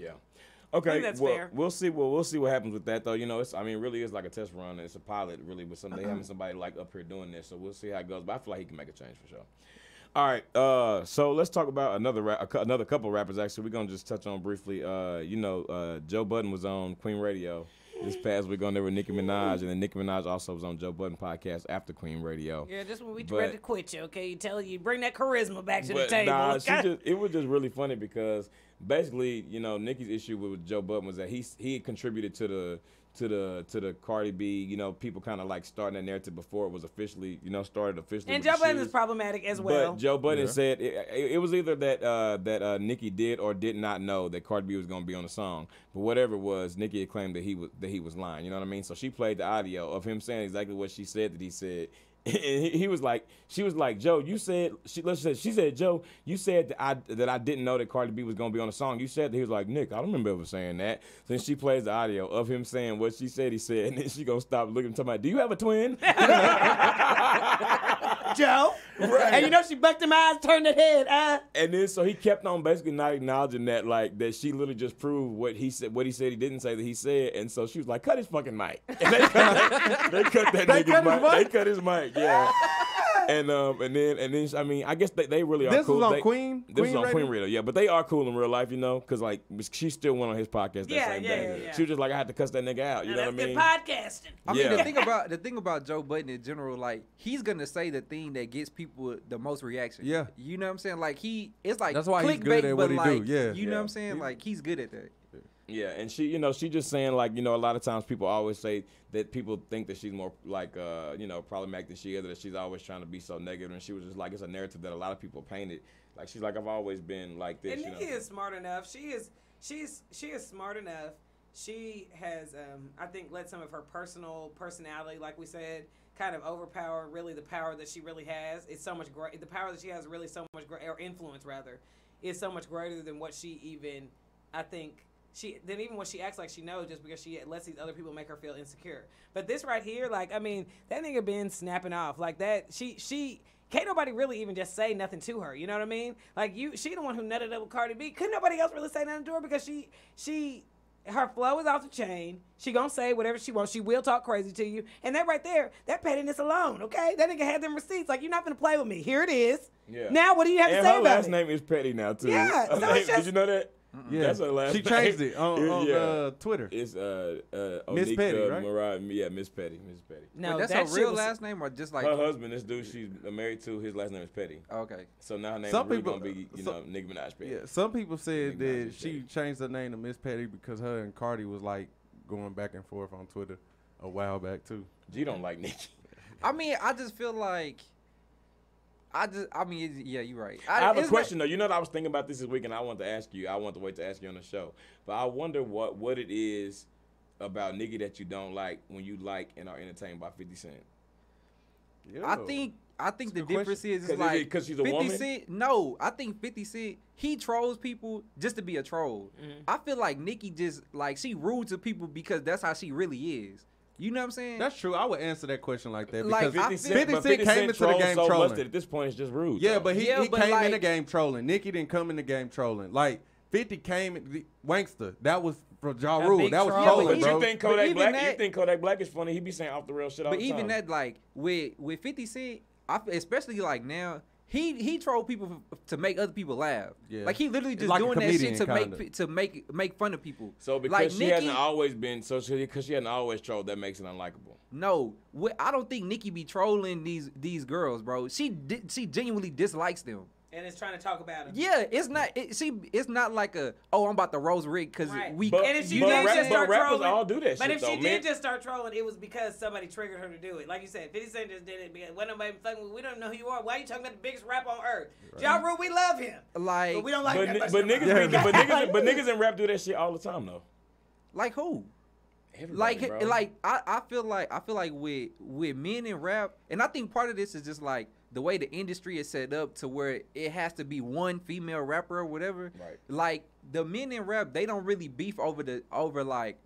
Okay, that's fair. We'll see. We'll see what happens with that, though. Really is like a test run. It's a pilot, really, with they having somebody like up here doing this. So we'll see how it goes. But I feel like he can make a change for sure. All right, so let's talk about another couple rappers. Actually, we're gonna just touch on briefly. Joe Budden was on Queen Radio this past week on there with Nicki Minaj, and then Nicki Minaj also was on Joe Budden podcast after Queen Radio. Yeah, just when we ready to quit you, okay? You bring that charisma back to the table. Nah, it was just really funny because basically, Nicki's issue with Joe Budden was that he contributed to the Cardi B, people kind of like starting that narrative before it was officially, started officially. And Joe Budden is problematic as well. But Joe Budden said it was either that Nicki did or did not know that Cardi B was going to be on the song. But whatever it was, Nicki had claimed that he was lying. You know what I mean? So she played the audio of him saying exactly what she said that he said. And she was like, Joe, you said, she said, Joe, you said that I didn't know that Cardi B was going to be on the song. You said that. He was like, Nick, I don't remember ever saying that. So then she plays the audio of him saying what she said he said, and then she going to stop looking and talking about, do you have a twin? Joe. Right. And she bucked him eyes, turned her head. And then so he kept on basically not acknowledging that, like, that she literally just proved what he said he didn't say that he said. And so she was like, cut his fucking mic. And they cut that nigga's mic. They cut his mic. Yeah. And then I mean, I guess they really are cool. This was on Queen? This was on Queen Radio, yeah. But they are cool in real life, because like she still went on his podcast that same day. Yeah. She was just like, I had to cuss that nigga out. You know what I mean? Podcasting. I mean, the thing about Joe Budden in general, like, he's gonna say the thing that gets people the most reaction. Yeah. You know what I'm saying? Like, it's like that's why he's good at what he do. Yeah. You know what I'm saying? Like, he's good at that. Yeah, and she, she just saying, like, a lot of times people always say that people think that she's more like, problematic than she is, that she's always trying to be so negative, and she was just like, it's a narrative that a lot of people painted. Like, she's like, I've always been like this. And Nicki is smart enough. She is smart enough. She has, I think, let some of her personality, like we said, kind of overpower really the power that she really has. It's so much great. The power that she has really so much or influence rather, is so much greater than what she even, I think. Even when she acts like she knows, just because she lets these other people make her feel insecure. But this right here, like, I mean, that nigga been snapping off like that. can't nobody really even just say nothing to her. You know what I mean? Like she the one who nutted up with Cardi B. Couldn't nobody else really say nothing to her because her flow is off the chain. She gonna say whatever she wants. She will talk crazy to you. And that right there, that pettiness alone, okay? That nigga had them receipts. Like, you're not gonna play with me. Here it is. Yeah. Now what do you have to say about it? And her last name is Petty now, too. Yeah. So did you know that? Yeah. That's her last name. She changed it on Twitter. It's Miss Petty, right? Mariah, yeah, Miss Petty. No, that's her real last name or just like her husband, this dude she's married to, his last name is Petty. Okay. So now her name is really going to be, Nicki Minaj Petty. Yeah, some people said that she changed her name to Miss Petty because her and Cardi was like going back and forth on Twitter a while back too. G don't like Nicki. I mean, I just feel like yeah, you're right. I have a question, though. You know what I was thinking about this week, and I wanted to ask you. I want to wait to ask you on the show. But I wonder what it is about Nicki that you don't like when you like and are entertained by 50 Cent. Yo. I think the difference is like because she's a 50 woman. Cent, no, I think 50 Cent he trolls people just to be a troll. Mm-hmm. I feel like Nicki just like she rude to people because that's how she really is. You know what I'm saying? That's true. I would answer that question like that like because 50 Cent came into the game so trolling. Much that at this point, it's just rude. Yeah, but he came in the game trolling. Nicki didn't come in the game trolling. Like 50 came Wankster. That was from Ja Rule. That was trolling, bro. You think Kodak Black? You think Kodak Black is funny? He be saying off the real shit all the time. But even that, like with 50 Cent, especially like now. He troll people to make other people laugh. Yeah. Like he literally just like doing that shit to make fun of people. So because like she hasn't always been because she hasn't always trolled, that makes it unlikable. No, I don't think Nicki be trolling these girls, bro. She genuinely dislikes them. And it's trying to talk about him. Yeah, it's not. It's not like I'm about to roast Rick because we. But, and if she did just start rappers trolling, all do that. But shit, if she did just start trolling, it was because somebody triggered her to do it. Like you said, 50 Cent just did it because when nobody fucking, we don't know who you are. Why are you talking about the biggest rapper on earth? Right. Ja Rule, we love him. Like, but we don't like him. But niggas in rap do that shit all the time though. Like who? Everybody, I feel like with men in rap, and I think part of this is just like the way the industry is set up to where it has to be one female rapper or whatever. Right. Like the men in rap, they don't really beef over like,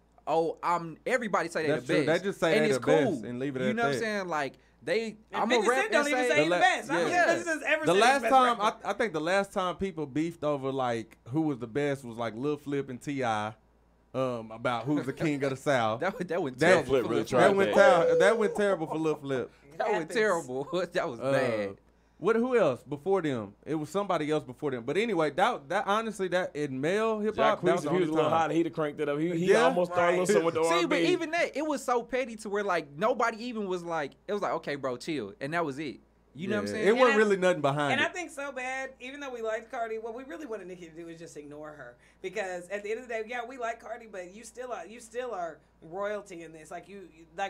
everybody say they're the best. They just say they're the best and leave it at that. You know what I'm saying? Like I'm a rap don't even say the best. The last time I think the last time people beefed over like who was the best was like Lil Flip and T.I. About who's the king of the South. that went terrible. That went terrible for Lil Flip. That was terrible. That was bad. Who else before them? It was somebody else before them. But anyway, that honestly, that in male hip hop, that was the only he was a little hot. He'd have cranked it up. He almost started a little something with the R&B. See, but even that, it was so petty to where like nobody even was like, it was like, okay, bro, chill, and that was it. You know what I'm saying? It wasn't really nothing behind it. And I think so bad, even though we liked Cardi, what we really wanted Nicki to do is just ignore her. Because at the end of the day, yeah, we like Cardi, but you still are royalty in this. Like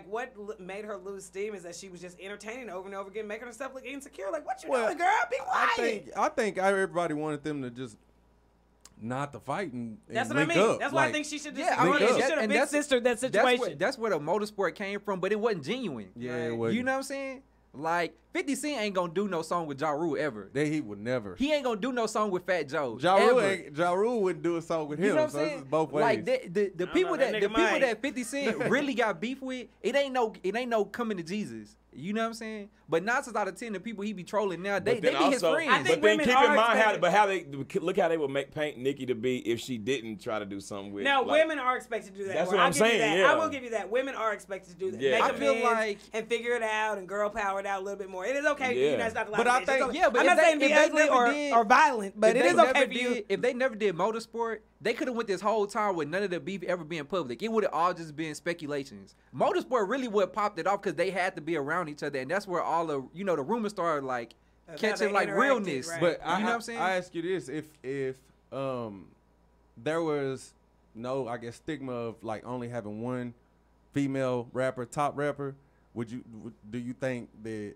what made her lose steam is that she was just entertaining over and over again, making herself look insecure. Like, what you doing, girl? Be quiet. I think everybody wanted them to just not to fight and that's what what I mean. up. That's why I think she should just she should have big sister that situation. That's where the motorsport came from, but it wasn't genuine. Yeah, it wasn't. You know what I'm saying? Like 50 Cent ain't gonna do no song with Ja Rule ever. He would never. He ain't gonna do no song with Fat Joe. Ja Rule wouldn't do a song with him. You know what I'm so saying? It's both ways. Like the people that 50 Cent really got beef with, it ain't no coming to Jesus. You know what I'm saying? But 9 times out of 10, the people he be trolling now, they be his friends. But then keep in mind how they look how they would paint Nicki to be if she didn't try to do something with. No, women are expected to do that. That's what I'm saying. Yeah. I will give you that. Women are expected to do that. Yeah. Make amends and figure it out and girl power it out a little bit more. It is okay. Yeah. It's not but I think I'm not saying be ugly or violent, but it is okay for you. If they never did motorsport, they could have went this whole time with none of the beef ever being public. It would have all just been speculations. Motorsport really would popped it off because they had to be around each other, and that's where all the the rumors started like catching like realness. Right. But you know what I'm saying? I ask you this: if there was no, I guess, stigma of like only having one female rapper, top rapper, do you think that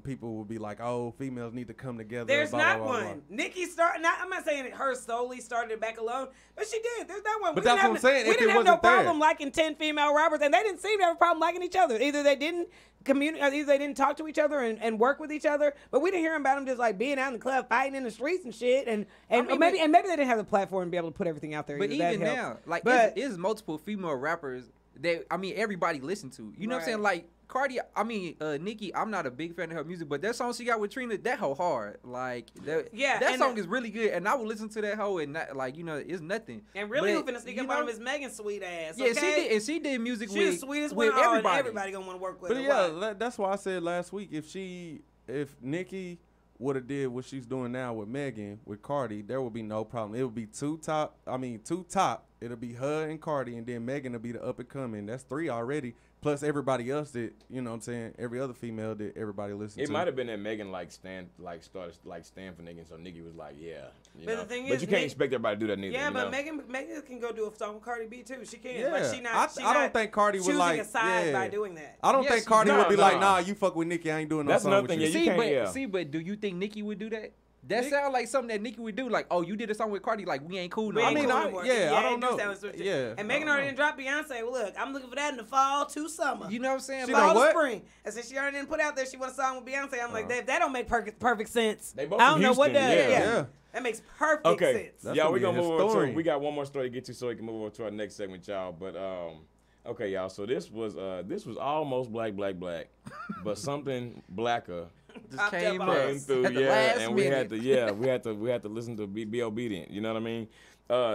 people would be like, oh, females need to come together? There's blah, not blah, blah, one. Nicki started. I'm not saying her solely started it back alone, but she did. There's not one. But that's what I'm saying. We didn't have no problem liking 10 female rappers, and they didn't seem to have a problem liking each other. Either they didn't communicate, either they didn't talk to each other and work with each other. But we didn't hear about them just like being out in the club, fighting in the streets and shit. And maybe they didn't have the platform to be able to put everything out there. But even now, like, it's multiple female rappers that everybody listen to. You know what I'm saying? Like Nicki, I'm not a big fan of her music, but that song she got with Trina, that hoe hard. Like, yeah, that song is really good, and I would listen to that hoe and not, like, it's nothing. And really, who finna sneak up on him is Megan's sweet ass. Yeah, okay? she did music She's with, sweetest with everybody. And everybody gonna want to work with But her. yeah, that's why I said last week, if Nicki would have did what she's doing now with Megan, with Cardi, there would be no problem. It would be two top. It'll be her and Cardi, and then Megan will be the up and coming. That's 3 already. Plus everybody else that, you know what I'm saying, every other female that everybody listens to. It might have been that Megan started stand for Nicki, so Nicki was like, yeah. But the thing is, but you can't expect everybody to do that neither. Yeah, you but know? Megan can go do a song with Cardi B too. She can. Yeah. But I don't think Cardi would like choosing a side by doing that. I don't Yes, think Cardi would be no. like, nah, you fuck with Nicki, I ain't doing no That's song another with thing, you. yeah, you can't, But do you think Nicki would do that? That sounds like something that Nicki would do. Like, oh, you did a song with Cardi, like, we ain't cool no more. I mean, I don't know. Yeah. And Megan already didn't drop Beyonce. Well, look, I'm looking for that in the fall to summer. You know what I'm saying? She Like, done what? Spring. And since she already didn't put out there, she want a song with Beyonce. I'm like, that don't make perfect sense. They both I don't from know what Houston, does. yeah. That makes perfect Okay. sense. That's Yeah, gonna we're be going to move over historian. to, we got one more story to get to so we can move over to our next segment, y'all. But, okay, y'all, so this was almost black, but something blacker just came up. up through, at the yeah, last and minute. we had to listen to be obedient. You know what I mean?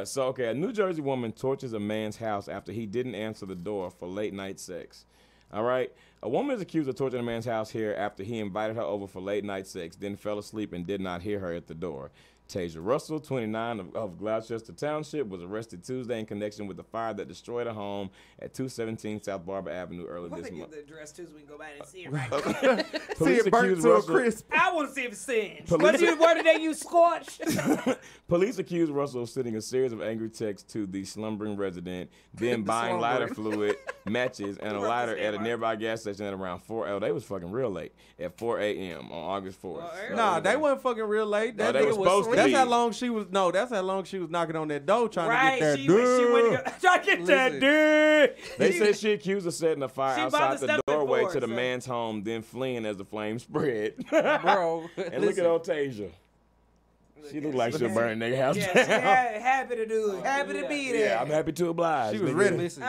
So okay, a New Jersey woman tortures a man's house after he didn't answer the door for late night sex. All right, a woman is accused of torturing a man's house here after he invited her over for late night sex, then fell asleep and did not hear her at the door. Tasia Russell, 29 of Gloucester Township, was arrested Tuesday in connection with the fire that destroyed a home at 217 South Barber Avenue early Why this they month. give the address too so we can go by and see it right See it burnt to a crisp. I want to see if it's singed. Police- What word did they use? Scorched? Police accused Russell of sending a series of angry texts to the slumbering resident, then buying lighter fluid, matches, and a lighter at a nearby gas station at around 4 a.m. They was fucking real late at 4 a.m. on August 4th. Nah, they wasn't fucking real late. No, they was supposed to That's be. how long she was. No, that's how long she was knocking on that door trying Right, to get that she went to try to get that dude. They said she accused of setting a fire She outside bothered the stepping doorway forward, to the so- man's home, then fleeing as the flames spread. Bro, And look at old Tasia. She looked like she'll burn their house Yeah, down. she happy to do it. Happy to be there. Yeah, I'm happy to oblige. She was nigga. ready. Listen,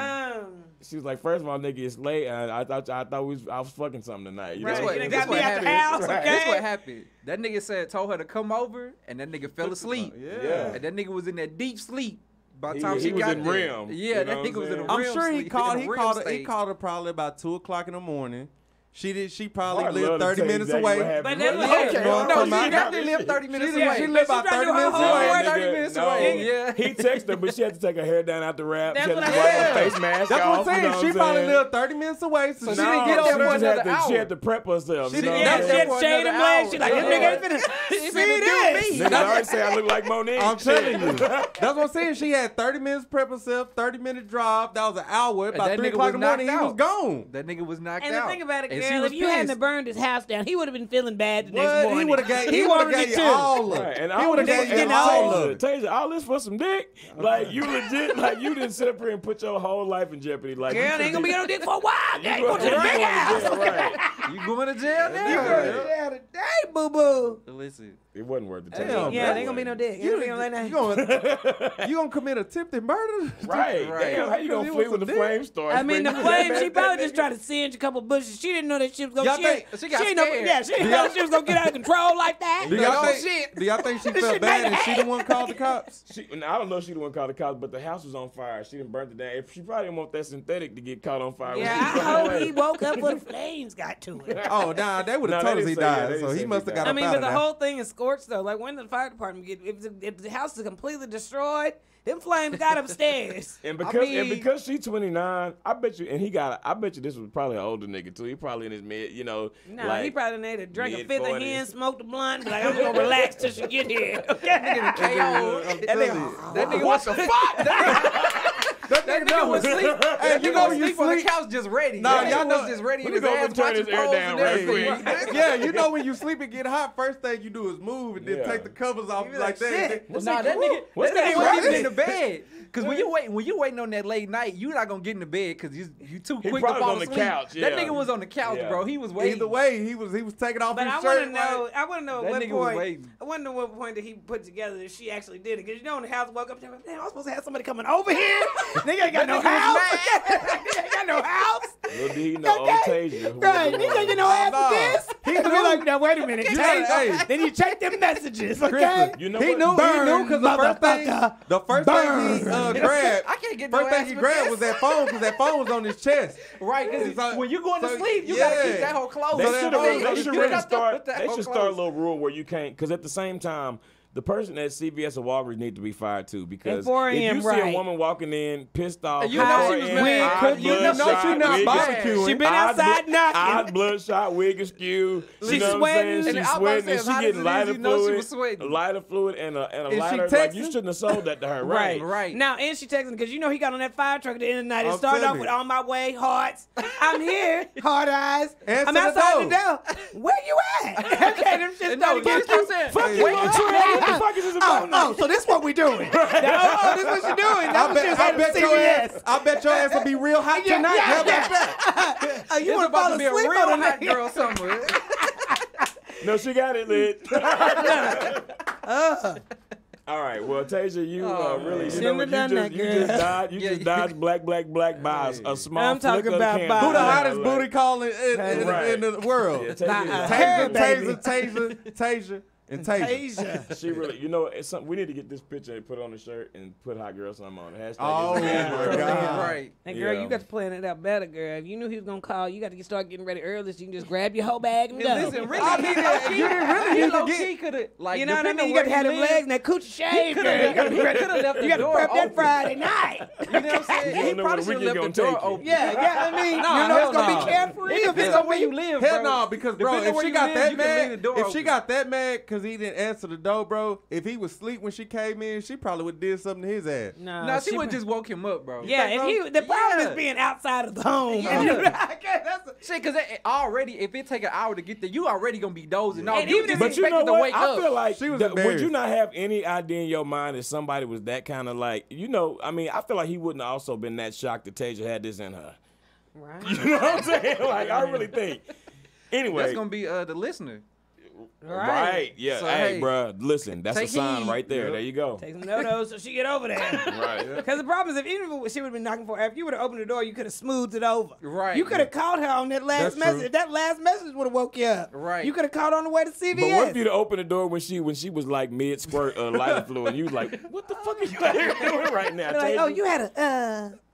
She was like, first of all, nigga, it's late, and I thought I was fucking something tonight. You Right. know? You done this got me what at the happened. house, Right. okay? This what happened. That nigga told her to come over, and that nigga fell asleep. Yeah. And that nigga was in that deep sleep by the He- time he she was got in there. REM, Yeah, you that know what nigga was in a I'm REM I'm sure he sleep, called. in a He REM called. He state. called her probably about 2:00 in the morning. She probably I lived love to 30 tell you minutes exactly away. what happened. But then Look, look, okay, okay, well, No, come she on. definitely lived 30 minutes She away. lived about But she 30 tried to minutes do her away. whole nigga, 30 minutes no. away. Yeah. He texted her, but she had to take her hair down out the wrap. That's She had what to I wipe her said. face mask That's what off. I'm saying. You know She what probably I'm saying? lived 30 minutes away, so So she she didn't didn't get get over there for She another had to- She hour. had to prep herself. She you know didn't what I'm get Yeah, saying? she had to shade them legs. She like, this nigga ain't finna see this. Niggas already say I look like Monique. I'm telling you. That's what I'm saying. She had 30 minutes prep herself, 30-minute drive. That was an hour. About that 3 nigga o'clock in the was morning, he knocked was out. gone. That nigga was knocked And out. the thing about it, And she girl, was if you hadn't pissed. burned his house down, he would have been feeling bad the next What? morning. He would have gave. He He would have wanted gave it you too. all of Right, it. and He all would have this, gave you and all of it. Tasia, all this for some dick? Like, you legit, like, you didn't sit up here and put your whole life in jeopardy. Like, Girl, they ain't gonna be on dick for a while. They you go to the big house. right. You going to jail now? You go to jail today, boo boo. Listen. It wasn't worth the time. Damn, Yeah, they ain't gonna be no dick. You, Ain't gonna be no late night. you gonna commit attempted murder? Right. Right. Damn, how you gonna Because flee he when the was a dick. flame starts? I mean, the Bring flame, that she back, probably that just tried to singe a couple bushes. She didn't know that she was Y'all gonna think- she got ain't know, scared. yeah, she didn't know she was gonna get out of control like that. Do y'all Oh, think? shit. Do y'all think she This felt shit bad made and she her the one called the cops? I don't know if she the one called the cops, but the house was on fire. She didn't burn it down. If she probably didn't want that synthetic to get caught on fire. when Yeah, she was I hope away. he woke up when the flames got to it. Oh, nah, they would No, have they told us didn't he say that. They died, didn't so say he he must have died. got I up mean, out but of the there. whole thing is scorched though. Like when the fire department if the house is completely destroyed, them flames got upstairs. And I because mean- because she's 29, I bet you this was probably an older nigga too. He probably in his mid, you know. No, like, he probably need to drink a fifth of mid-40s. hen, smoke the blunt, be like, I'm gonna relax till she get here. KO. That nigga was the fuck. That nigga was sleep. Hey, you know you sleep on the sleep. couch just ready. Nah, That y'all nigga know- was just ready. Let in me his go ass turn watching his air Pose down and right everything. quick. Yeah, you know when you sleep and get hot, first thing you do is move and then Yeah. take the covers off You be like like, that. shit. What's Nah, that that nigga What's wasn't that even in the bed. Because when you waiting on that late night, you're not gonna get in the bed because you too quick to probably fall on the asleep. couch, yeah. That nigga was on the couch, bro. He was waiting. Either way, he was taking off But his I shirt. want to know That at what nigga was point. waiting. I want to know what point that he put together that she actually did it. Because you know, when the house woke up, damn, I was supposed to have somebody coming over here. Nigga ain't got no house. Nigga ain't got no house. Little did he know, Tasia. Right, nigga ain't get no ass for this. He be like, now wait a minute. Then you check them messages, okay? You know He what? knew because the first thing he grabbed, I can't get no first thing ass he for grabbed this. was that phone because that phone was on his chest. Right, because So- when you going to so- sleep, you gotta keep yeah. that whole closed. They So should that really You start. got that They whole should start a closed. little rule where you can't, because at the same time, the person at CVS or Walgreens need to be fired too. Because At 4 if a.m., you see right. a woman walking in pissed off, You know she was mad. You know she not barbecuing. She been outside knocking. Eyes bloodshot, wig askew. She You know what I'm sweating. saying? And She's I was about to sweating, say, and as she hot getting as it is, lighter you know she fluid, was sweating. lighter fluid, and a she lighter. Like, you texting? shouldn't have sold that to her, right? Right. Now, and she texting because you know he got on that fire truck at the end of the night. It I'm started off telling with you. "On my way, hearts." I'm here, hard eyes. Answer I'm the outside the door. door. Where you at? Okay, them shit No, started you getting start saying, Fuck you, wait, little Trey. What the fuck is this about? Oh, so this what we doing? Oh, this what you doing? That was just I at bet the your CVS. ass. I bet your ass will be real hot Yeah, tonight. yeah, How about yeah. that? Oh, you It's want to about fall to be a asleep real on hot the girl somewhere. No, she got it lit. All right, well, Tasia, you really, you Shouldn't know what, have done that, you just girl. died. You just dodged black by a small I'm talking flicker of about candle. by- Who the Yeah, hottest booty call in the world? Yeah, Tasia, Hey, Tasia, and Tasia. Asia. she really, you know, it's something, we need to get this picture and put it on the shirt and put hot girl something on it. Hashtag Oh, it's yeah. girl. God. Right. And girl, Yeah. you got to plan it out better, girl. If you knew he was gonna call, you got to start getting ready early so you can just grab your whole bag and go. Listen, really, I mean, you didn't really he need to low get. key could have, like, You know what I depending mean? You on got to have where them he legs live, and that coochie shaved. coulda left- girl. he coulda left the You got to door prep that open. Friday night. You know what I'm saying? You He don't know probably where the should have left weekend the gonna door take you. open. Yeah, I mean, Nah, you know hell it's gonna nah. be carefree. It depends on where you live, bro. Hell no, because bro, Depending on if where she you got live, that you can leave the mad, door if she open. got that mad because he didn't answer the door, bro, if he was asleep when she came in, she probably would have did something to his ass. No, she would just woke him up, bro. Yeah, and he, the problem Yeah. is being outside of the home. Yeah. That's a, Shit, because already, if it take an hour to get there, you already gonna be dozing off. And You even just if- But you expected know to what? wake I up. feel like She was would you embarrassed. not have any idea in your mind if somebody was that kind of like, you know, I mean, I feel like he wouldn't have also been that shocked that Tasia had this in her. right. You know what I'm saying? Like, I really think. Anyway. That's gonna be the listener. Right. Yeah. So, hey, hey, bruh, listen, that's a take sign heed. right there. Yep. There you go. Take some no-nos so she get over there. Right. Because the problem is, if even if she would have been knocking for her, if you would have opened the door, you could have smoothed it over. Right. You could have called her on that last That's message. true. That last message would have woke you up. Right. You could have called on the way to CVS. But what if you'd opened the door when she was like mid squirt lighter fluid and you was like, what the fuck are you out here doing right now? They're like, Tasia? oh, you had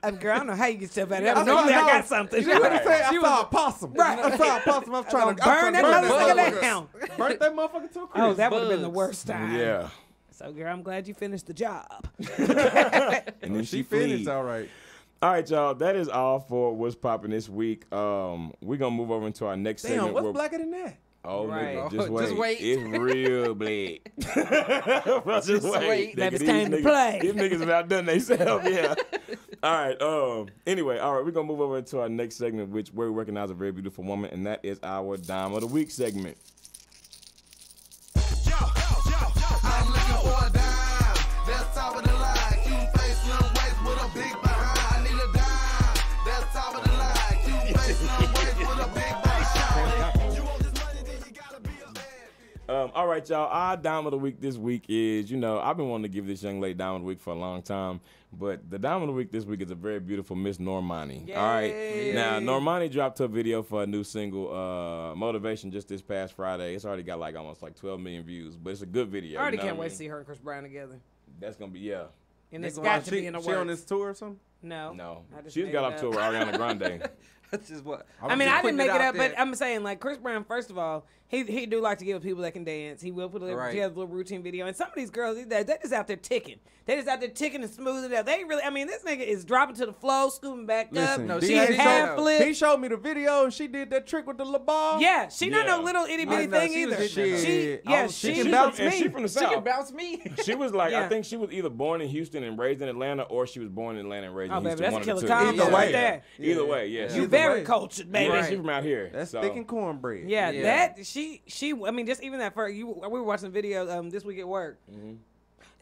a girl, I don't know how you get stuff out of that. I But normally I know. got something. You would have said, I She saw a possum. Right. I saw a possum. I was trying to burn that motherfucker down. Burn that motherfucker to a crisp. Oh, that would have been the Bugs. worst time. Yeah. So, girl, I'm glad you finished the job. And then She fled. finished all right. All right, y'all. That is all for what's popping this week. We're gonna move over into our next Damn, segment. what's where- blacker than that? Oh, Right. nigga, Oh, just wait. just wait. It's real black. just wait. That Nigga, it's these time to niggas- play. These niggas have outdone themselves, yeah. All right. Anyway, all right, we're gonna move over into our next segment, where we recognize a very beautiful woman, and that is our Dime of the Week segment. I'm looking for a dime. That's top of the line. Cute face, slim waist with a big behind. I need a dime. That's top of the line. Cute face, slim waist with a big behind. You want this money, then you gotta be a bad. All right, y'all. Our Dime of the Week this week is, I've been wanting to give this young lady Dime of the Week for a long time, but the Dime of the Week this week is a very beautiful Miss Normani. All right. Yay. Now, Normani dropped her video for a new single, Motivation, just this past Friday. It's already got almost 12 million views, but it's a good video. I already you know can't what wait mean? to see her and Chris Brown together. That's gonna be yeah. And it's Nigga, got to be in the She on works. this tour or something? No. No, I just she's made got it off to up. Ariana Grande. That's just what. I mean, just I didn't putting make it out up, but there. I'm saying, Chris Brown, first of all, he do like to give people that can dance. He will put Right. together a little routine video. And some of these girls, they just out there ticking. They just out there ticking and smoothing it up. They ain't really, this nigga is dropping to the flow, scooping back up. Listen, No, She DA is half showed- flip. He showed me the video and she did that trick with the LeBall. Yeah, she not Yeah. no little itty bitty No, thing she was either. hitting that Shit. Yeah, She she can bounce and me. she from the She can South. bounce me. She was like, Yeah. I think she was either born in Houston and raised in Atlanta, or she was born in Atlanta and raised Oh, in baby, Houston. that's one killer of the combo two. Either right way. there. Either way, yeah. You She's very way. cultured, baby. Right. She from out here. That's so. thick and cornbread. Yeah, Yeah. that she. Just even that first. We were watching the video this week at work.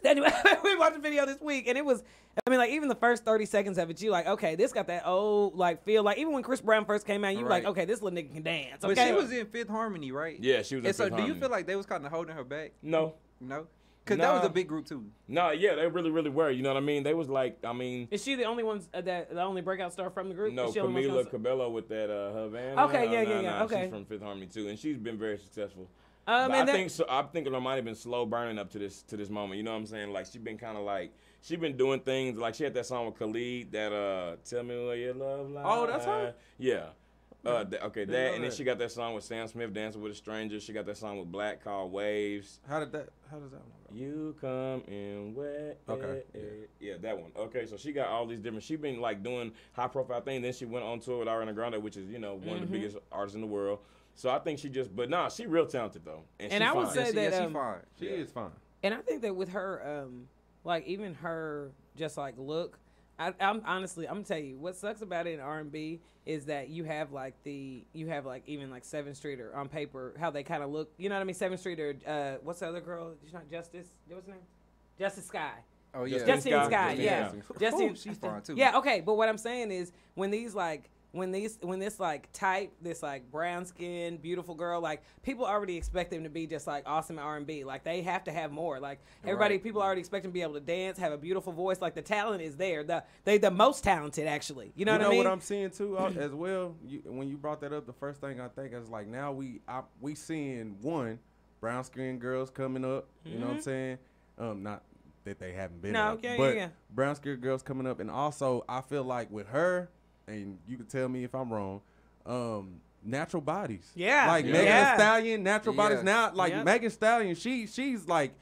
Anyway, we watched the video this week, and it was, I mean, like, even the first 30 seconds of it, you like, okay, this got that old, like, feel. Like, even when Chris Brown first came out, you were like, okay, this little nigga can dance. Okay? But she was in Fifth Harmony, right? Yeah, she was in Fifth Harmony. Do you feel like they was kind of holding her back? No. No? Because that was a big group, too. No, yeah, they really, really were. You know what I mean? They was like, I mean. Is she the only one the only breakout star from the group? No, Camila Cabello with that Havana. Okay, yeah. Okay. She's from Fifth Harmony, too, and she's been very successful. I think it might have been slow burning up to this moment. You know what I'm saying? Like, she been kind of like, she been doing things. Like, she had that song with Khalid, that, Tell Me Where Your Love Lies. Oh, that's her? Yeah. That, and then she got that song with Sam Smith, Dancing with a Stranger. She got that song with Black called Waves. How does that one go? You come in wet. Okay. Yeah, that one. Okay, so she got all these different, she been like doing high profile things. Then she went on tour with Ariana Grande, which is, you know, one of the biggest artists in the world. So I think she just, but nah, she real talented though. And I would say that she's fine. She is fine. And I think that with her, like even her just like look, I'm honestly, I'm gonna tell you what sucks about it in R&B is that you have like even like 7th Street or on paper how they kind of look. You know what I mean? 7th Street or what's the other girl? She's not Justice. What's her name? Justice Sky. Oh yeah, Justine Sky. Yeah, Justine. She's fine too. Yeah. Okay, but what I'm saying is when these like. When this like type, this like brown skin, beautiful girl, like people already expect them to be just like awesome at R&B. Like they have to have more. Like everybody, people already expect them to be able to dance, have a beautiful voice. Like the talent is there. They the most talented actually. You know what I mean? You know what I'm seeing too as well. When you brought that up, the first thing I think is like now we seeing one brown skin girls coming up. You know what I'm saying? Not that they haven't been. But brown skin girls coming up, and also I feel like with her. And you can tell me if I'm wrong. Natural bodies. Yeah. Like Megan Thee Stallion, natural bodies. Now, like Megan Thee Stallion, she's like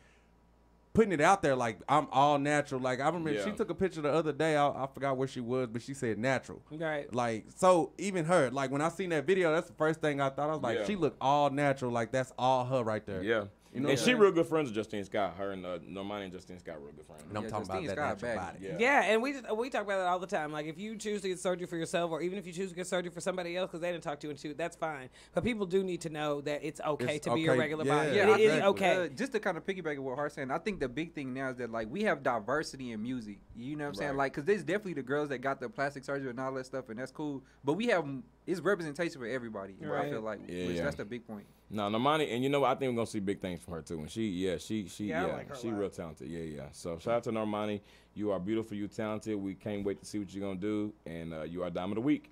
putting it out there like I'm all natural. Like I remember she took a picture the other day. I forgot where she was, but she said natural. Right. Like so even her, like when I seen that video, that's the first thing I thought. I was like, she looked all natural. Like that's all her right there. Yeah. You know, and she real good friends with Justine Scott. Her and Normani and Justine Scott real good friends. And I'm talking about that natural body. Yeah, and we talk about it all the time. Like if you choose to get surgery for yourself, or even if you choose to get surgery for somebody else because they didn't talk to you and that's fine. But people do need to know that it's okay to be your regular body. Yeah, it is okay. Just to kind of piggyback on what Hart's saying, I think the big thing now is that like we have diversity in music. You know what I'm saying? Like because there's definitely the girls that got the plastic surgery and all that stuff, and that's cool. But we have it's representation for everybody. I feel like that's the big point. No, Normani, and you know what? I think we're gonna see big things from her too. And she real talented. Yeah. So shout out to Normani. You are beautiful. You talented. We can't wait to see what you're gonna do. And you are Dime of the Week.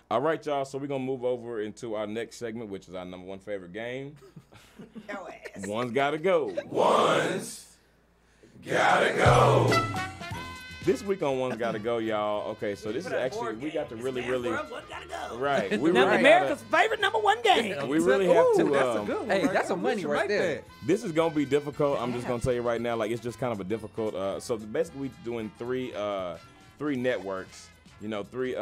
All right, y'all. So we're gonna move over into our next segment, which is our number one favorite game. One's gotta go. One's gotta go. This week on One's Gotta Go, y'all. Okay, so this is actually, we got to really. Right. America's favorite number one game. We really have to. That's a good one. Hey, that's some money right there. This is going to be difficult. I'm just going to tell you right now, like, it's just kind of a difficult. So basically, we're doing three networks. You know, three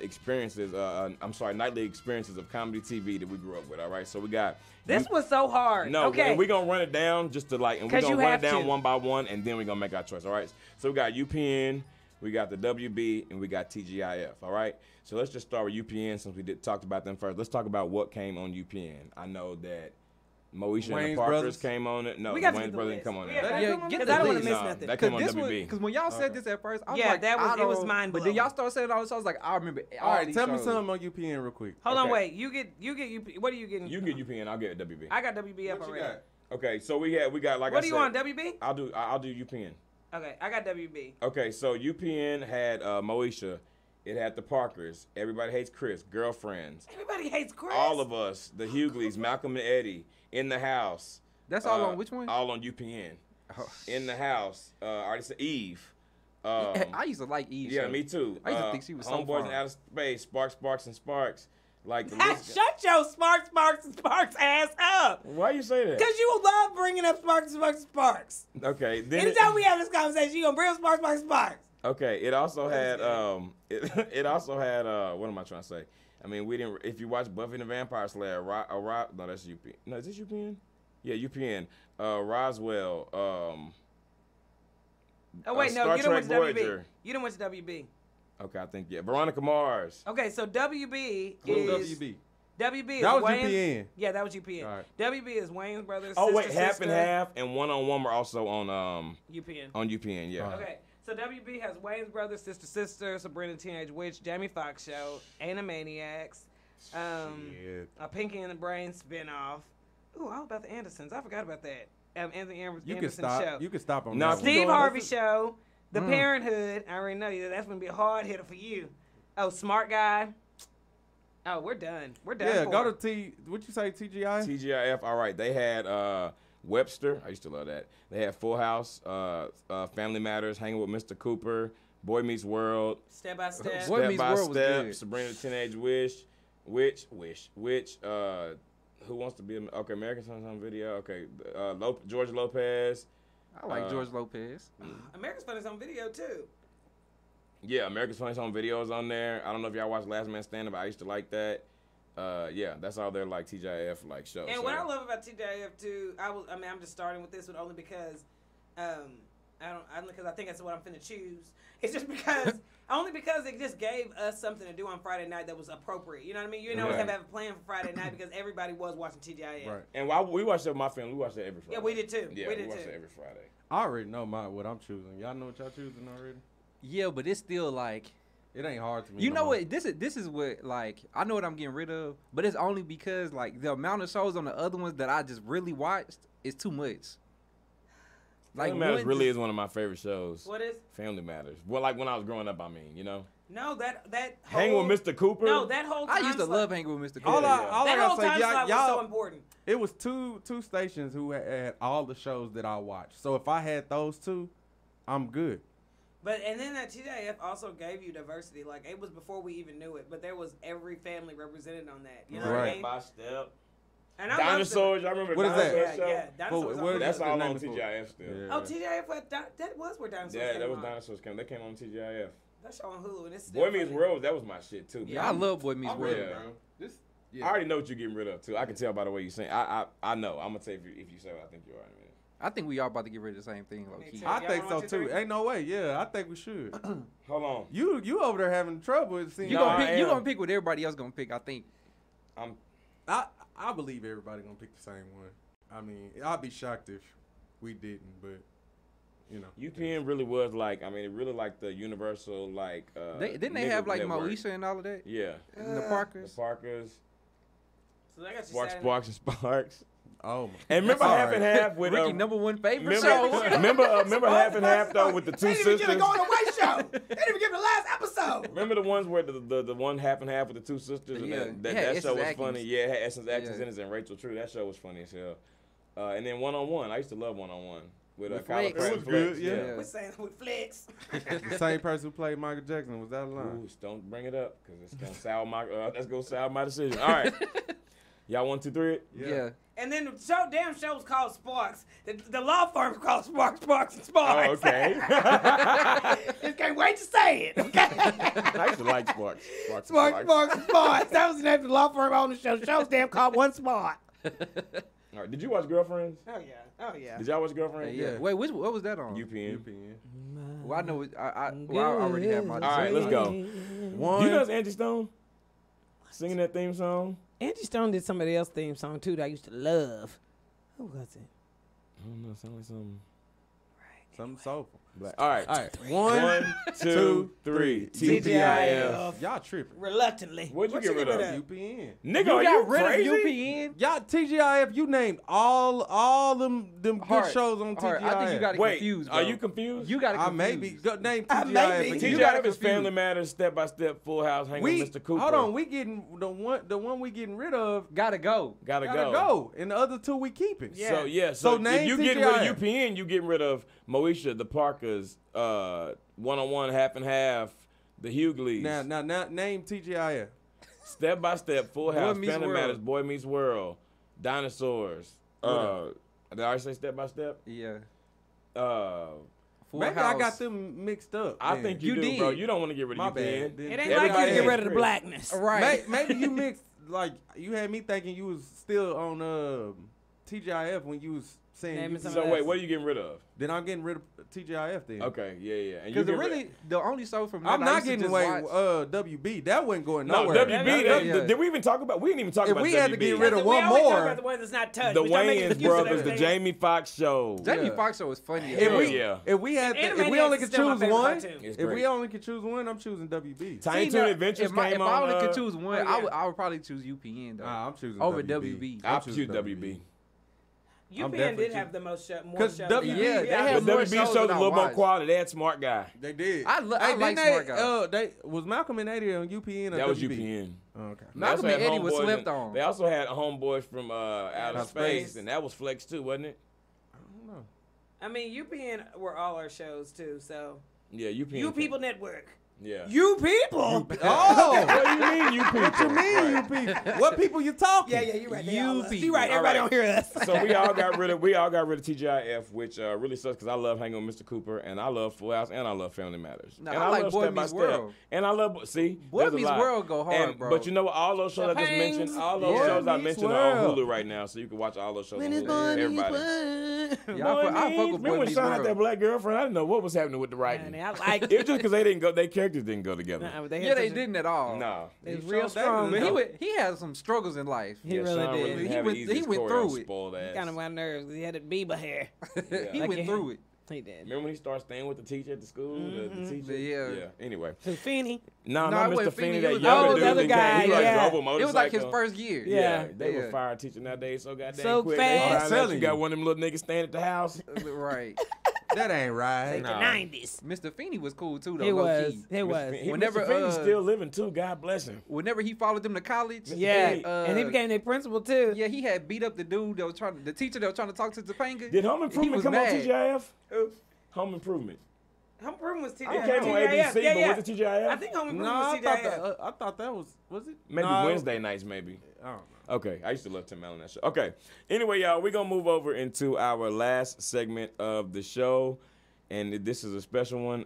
experiences. Nightly experiences of comedy TV that we grew up with. All right, so we got. This was so hard. No, okay. And we're gonna run it down just to like, and we're gonna run it down one by one, and then we're gonna make our choice. All right. So we got UPN, we got the WB, and we got TGIF. All right. So let's just start with UPN since we talked about them first. Let's talk about what came on UPN. I know that. Moesha and the Parkers came on it. No, Wayne's Brothers didn't come on it. Because I don't want to miss nothing. That came on WB. Because when y'all said this at first, I was like, it was mind blowing. But then y'all started saying all this, I was like, I remember. All right, tell me something on UPN real quick. Hold on, wait. You get UPN. What are you getting? You get UPN. I'll get WB. I got WB up already. Okay, so we got like what I said. What do you want, WB? I'll do UPN. Okay, I got WB. Okay, so UPN had Moesha. It had the Parkers. Everybody Hates Chris. Girlfriends. Everybody Hates Chris. All of Us. The Hughleys. Malcolm and Eddie. In the House. That's all on which one? All on UPN. In the House. Artist Eve. I used to like Eve. Yeah, me too. I used to think she was so Homeboys in Outer Space. Sparks and Sparks. Like shut your Sparks ass up. Why you say that? Because you love bringing up Sparks. Okay. Then anytime we have this conversation, you gonna bring up Sparks. Okay. It also had it also had what am I trying to say? I mean, we didn't. If you watch Buffy the Vampire Slayer, no, that's UPN. No, is this UPN? Yeah, UPN. Roswell. Oh wait, no, you don't went to WB. You don't went to WB. Okay, I think Veronica Mars. Okay, so WB is WB. WB is That was Wayne's. UPN. Yeah, that was UPN. All right. WB is Wayne's brothers. Oh wait, sister, half sister. and half and one were also on UPN. On UPN, yeah. Okay, so WB has Wayne's brothers, sister, Sabrina the Teenage Witch, Jamie Foxx Show, Animaniacs, a Pinky and the Brain spinoff. Ooh, all about the Andersons. I forgot about that. Anthony Anderson show. You can stop on No, that. Steve one. Harvey show, The Parenthood. I already know you. That's gonna be a hard hitter for you. Oh, Smart Guy. Oh, we're done. We're done. Yeah, for. go to what you say, TGI? TGIF, all right. They had Webster. I used to love that. They had Full House, Family Matters, Hanging with Mr. Cooper, Boy Meets World, Step by Step. Boy Step Meets by World was Step, good. Sabrina the Teenage Witch, Who Wants to Be American Song Video, okay, George Lopez. I like George Lopez. America's Funniest on Video too. Yeah, America's Funniest Home Video is on there. I don't know if y'all watch Last Man Standing, but I used to like that. Yeah, that's all their like TGIF like shows. And what I love about TGIF too, I'm just starting with this one only because, because I think that's what I'm finna choose. It's just because, only because it just gave us something to do on Friday night that was appropriate. You know what I mean? You didn't always have to have a plan for Friday night because everybody was watching TGIF. Right. And we watched it with my family. We watched it every Friday. Yeah, we did too. Yeah, we did watched too. it every Friday. I already know what I'm choosing. Y'all know what y'all choosing already? Yeah, but it's still like, It ain't hard to me. you no know more. what? This is what, like, I know what I'm getting rid of, but it's only because like the amount of shows on the other ones that I just really watched is too much. Like, Family Matters one really just- is one of my favorite shows. What is? Family Matters. Well, like when I was growing up, I mean, you know. No, that Hang whole, with Mr. Cooper. No, that whole time I used to slot- love hanging with Mr. All Cooper. I that gotta whole time say, slot was y'all, so important. it was two stations who had all the shows that I watched. So if I had those two, I'm good. And then that TGIF also gave you diversity. Like, it was before we even knew it, but there was every family represented on that. You know what I Right. mean? By Step. And I Dinosaurs. Y'all remember What is that? Dinosaur Show? Yeah, Dinosaurs. What- on That's there. the all name on is for? TGIF still. Yeah. Oh, TGIF, that was where Dinosaurs Yeah, came that was on. Dinosaurs came. They came on TGIF. That show on Hulu, and it's still Boy Meets funny. World, that was my shit too. Yeah, I love Boy Meets I'm World. ready, Yeah. bro. This, I already know what you're getting rid of too. I can tell by the way you sing. I know. I'm gonna tell you if you say what I think you are in a minute. I think we all about to get rid of the same thing, low Me key. too. I Y'all think want so one, two, too. three? Ain't no way. Yeah, I think we should. Hold on. You over there having trouble? It seems. You No, gonna I pick? You am. gonna pick what everybody else gonna pick? I think. I believe everybody gonna pick the same one. I mean, I'd be shocked if we didn't, but you know. UPN really was like. I mean, it really like the universal like. Didn't they nigga have like network. Moesha and all of that? Yeah. And the The Parkers. Parkers. So they got you Sparks, Saturday- Sparks, and Sparks. Oh my. And remember That's half all and right. half with Ricky #1 favorite remember, show. remember half and half though with the two They didn't even sisters. give a going away show. They didn't even give the last episode. Remember the ones where the one half and half with the two sisters? And Yeah. that Yeah, show was Essence funny. Atkins. Yeah, it had Essence Atkins Yeah. in it and Rachel True. That show was funny as hell. And then One on One. I used to love One on One with With Kyla Flex. Pratt It and was good, Flex. yeah. We're saying with Flex. The same person who played Michael Jackson was that a line? Ooh, don't bring it up because it's gonna sour my. That's gonna sour my decision. All right, y'all 1, 2, 3 it? Yeah. And then the show was called Sparks. The law firm is called Sparks, and Sparks. Oh, okay. Just can't wait to say it. Okay. I used to like Sparks. Sparks, and Sparks. That was the name of the law firm on the show. The show's damn called One Spot. All right, did you watch Girlfriends? Oh yeah. Oh yeah. Did y'all watch Girlfriends? Yeah. Wait, what was that on? UPN. UPN. Well, I know. I already have my. All right, let's go. One. You know it's Angie Stone singing that theme song? Angie Stone did somebody else's theme song too that I used to love. Who was it? I don't know. Sound like something. Something soulful. Black. All right. All right. 1, 2, 3. TGIF. Y'all tripping. Reluctantly. What'd you What get rid of? UPN. Nigga, You are got you rid crazy? of UPN. Y'all TGIF. You named all them good Hard. shows on TGIF. Hard. I think you got it Wait, confused. are bro. you confused? You got it I confused. maybe go name I TGIF. maybe. again. You got it TGIF is confused. Family Matters, Step by Step, Full House, Hanging with Mr. Cooper. Hold on, we getting the one we getting rid of. Gotta go. Gotta Gotta go, and the other two we keeping. Yeah. So So name if you getting rid TGIF. of UPN, you getting rid of Moesha, the Parkers, One on One, Half and Half, the Hugleys, Now name TGIF. Step by Step, Full House, Meets Family World. Matters, Boy Meets World, Dinosaurs. Did I already say Step by Step? Yeah. Full Maybe House. I got them mixed up. I then. think you, You do, did. bro. You don't want to get rid My of bad. UPN. Then- It ain't Everybody like you get has rid of the Chris. blackness. Right. Maybe you mixed, like, you had me thinking you was still on TGIF when you was saying UPN. So wait, what are you getting rid of? Then I'm getting rid of TGIF then. Okay, yeah. Because the only show from that I'm not getting away WB. That wasn't going nowhere. No, WB. Did we even talk about? We didn't even talk about. We WB. had to get rid of we one always talk more. about the one that's not touched. The We start making Wayans excuses brothers, and the Jamie Foxx show. Jamie Foxx show was funny. If Animaniacs we only is could still my choose favorite one, cartoon. if we only could choose one, I'm choosing WB. Tiny Toon Adventures came if on. I only could choose one, yeah. I would probably choose UPN though. I'm choosing over WB. I'll choose WB. UPN did have the most more shows. WB, Yeah, they The had more WB shows showed a than I little more watched. quality. They had Smart Guy. They did. I like Smart Guy. Was Malcolm and Eddie on UPN or That was WB? UPN. Oh, okay. Malcolm They also and had Eddie was Homeboys slept and- on. They also had Homeboys from Outer Space, Space. and that was Flex too, wasn't it? I don't know. I mean, UPN were all our shows too. So Yeah, UPN. You People Network. Yeah. You people. Oh, What do you mean, you people? what you mean, you people? What people you talking? Yeah, you're right. You You people. right. Everybody All don't hear us. So we all got rid of TGIF, which really sucks because I love hanging with Mr. Cooper, and I love Full House, and I love Family Matters. No, and I like love Boy Step by Meets Step. World. And I love Boy there's a Meets lot. World go hard, bro. But you know what? All those shows I just mentioned, all those Boy shows I Meets mentioned are on World. Hulu right now, so you can watch all those shows on Hulu. Everybody. Yeah, I fuck with Remember Boy when Meets Sean had that World. black girlfriend? I didn't know what was happening with the writing. Man, I like It was just because they didn't go. Their characters didn't go together. Yeah, they didn't at all. No. It was He real showed that strong. in But he had some struggles in life. He really Sean did. didn't He have went- the easiest he went choreo, through it. spoiled ass. Kind of my nerves because he had that Bieber hair. He Like went it- through it. He did. Remember when he started staying with the teacher at the school? The teacher? Yeah. Anyway. So Feeney. No, No, not it Mr. wasn't Finney, Finney, that it was- younger Oh, dude the other that guy, came. He yeah. drove a motorcycle. It was like his first year. Yeah, they Yeah. were fire teaching nowadays so goddamn So quick. fast. They Telling you you. got one of them little niggas staying at the house. Right. That ain't right. Like the 90s. Mr. Feeney was cool too, though. He low was. key. He was. Whenever, Mr. Finney's uh, still living too. God bless him. Whenever he followed them to college, Yeah. Finney, And he became their principal too. yeah, he had beat up the dude that was the teacher that was trying to talk to Topanga. Did Home He Improvement was come on mad. TGIF? Home Improvement. Home Improvement was TGIF. It came on TGIF. ABC, Yeah, but yeah. was it TGIF? I think Home No, Improvement was TGIF. I thought that was it? Maybe No, Wednesday nights, maybe. I don't know. Okay, I used to love Tim Allen that show. Okay, anyway, y'all, we're gonna move over into our last segment of the show, and this is a special one.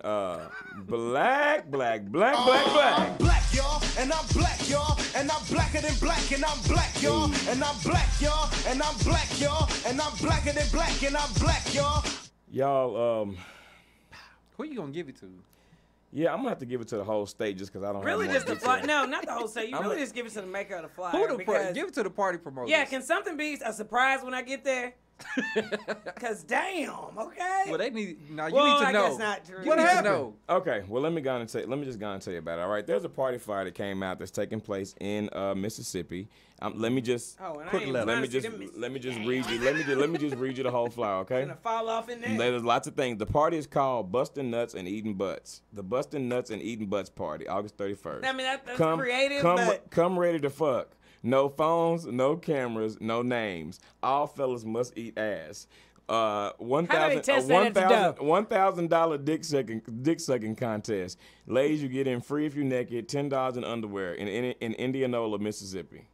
Black. Black, y'all, and I'm black, y'all, and I'm blacker than black, and I'm black, y'all, and I'm black, y'all, and I'm black, y'all, and I'm blacker than black, and I'm black, y'all. Y'all, Who you gonna give it to? yeah, I'm gonna have to give it to the whole state just because I don't Really have just the more fly. No, not the whole set. You I'm really a- just give it to the maker of the flyer. Who the because, give it to the party promoters? yeah, can something be a surprise when I get there? Because damn, okay. Well, they need. Now you Well, need to I know. guess not true. You What need happened? to know. Okay, well let me just go and tell you about it. All right, there's a party flyer that came out that's taking place in Mississippi. Let me just Oh, and I quick ain't letter. let me trying to see just them let me just read you let me just read you the whole flyer, okay? gonna fall off in there. There's lots of things. The party is called Bustin' Nuts and Eating Butts. The Bustin' Nuts and Eating Butts party, August 31st. I mean, that's creative, but come ready to fuck. No phones, no cameras, no names. All fellas must eat ass. How do they test that at the $1,000 dick sucking contest. Ladies, you get in free if you're naked. $10 in underwear in Indianola, Mississippi.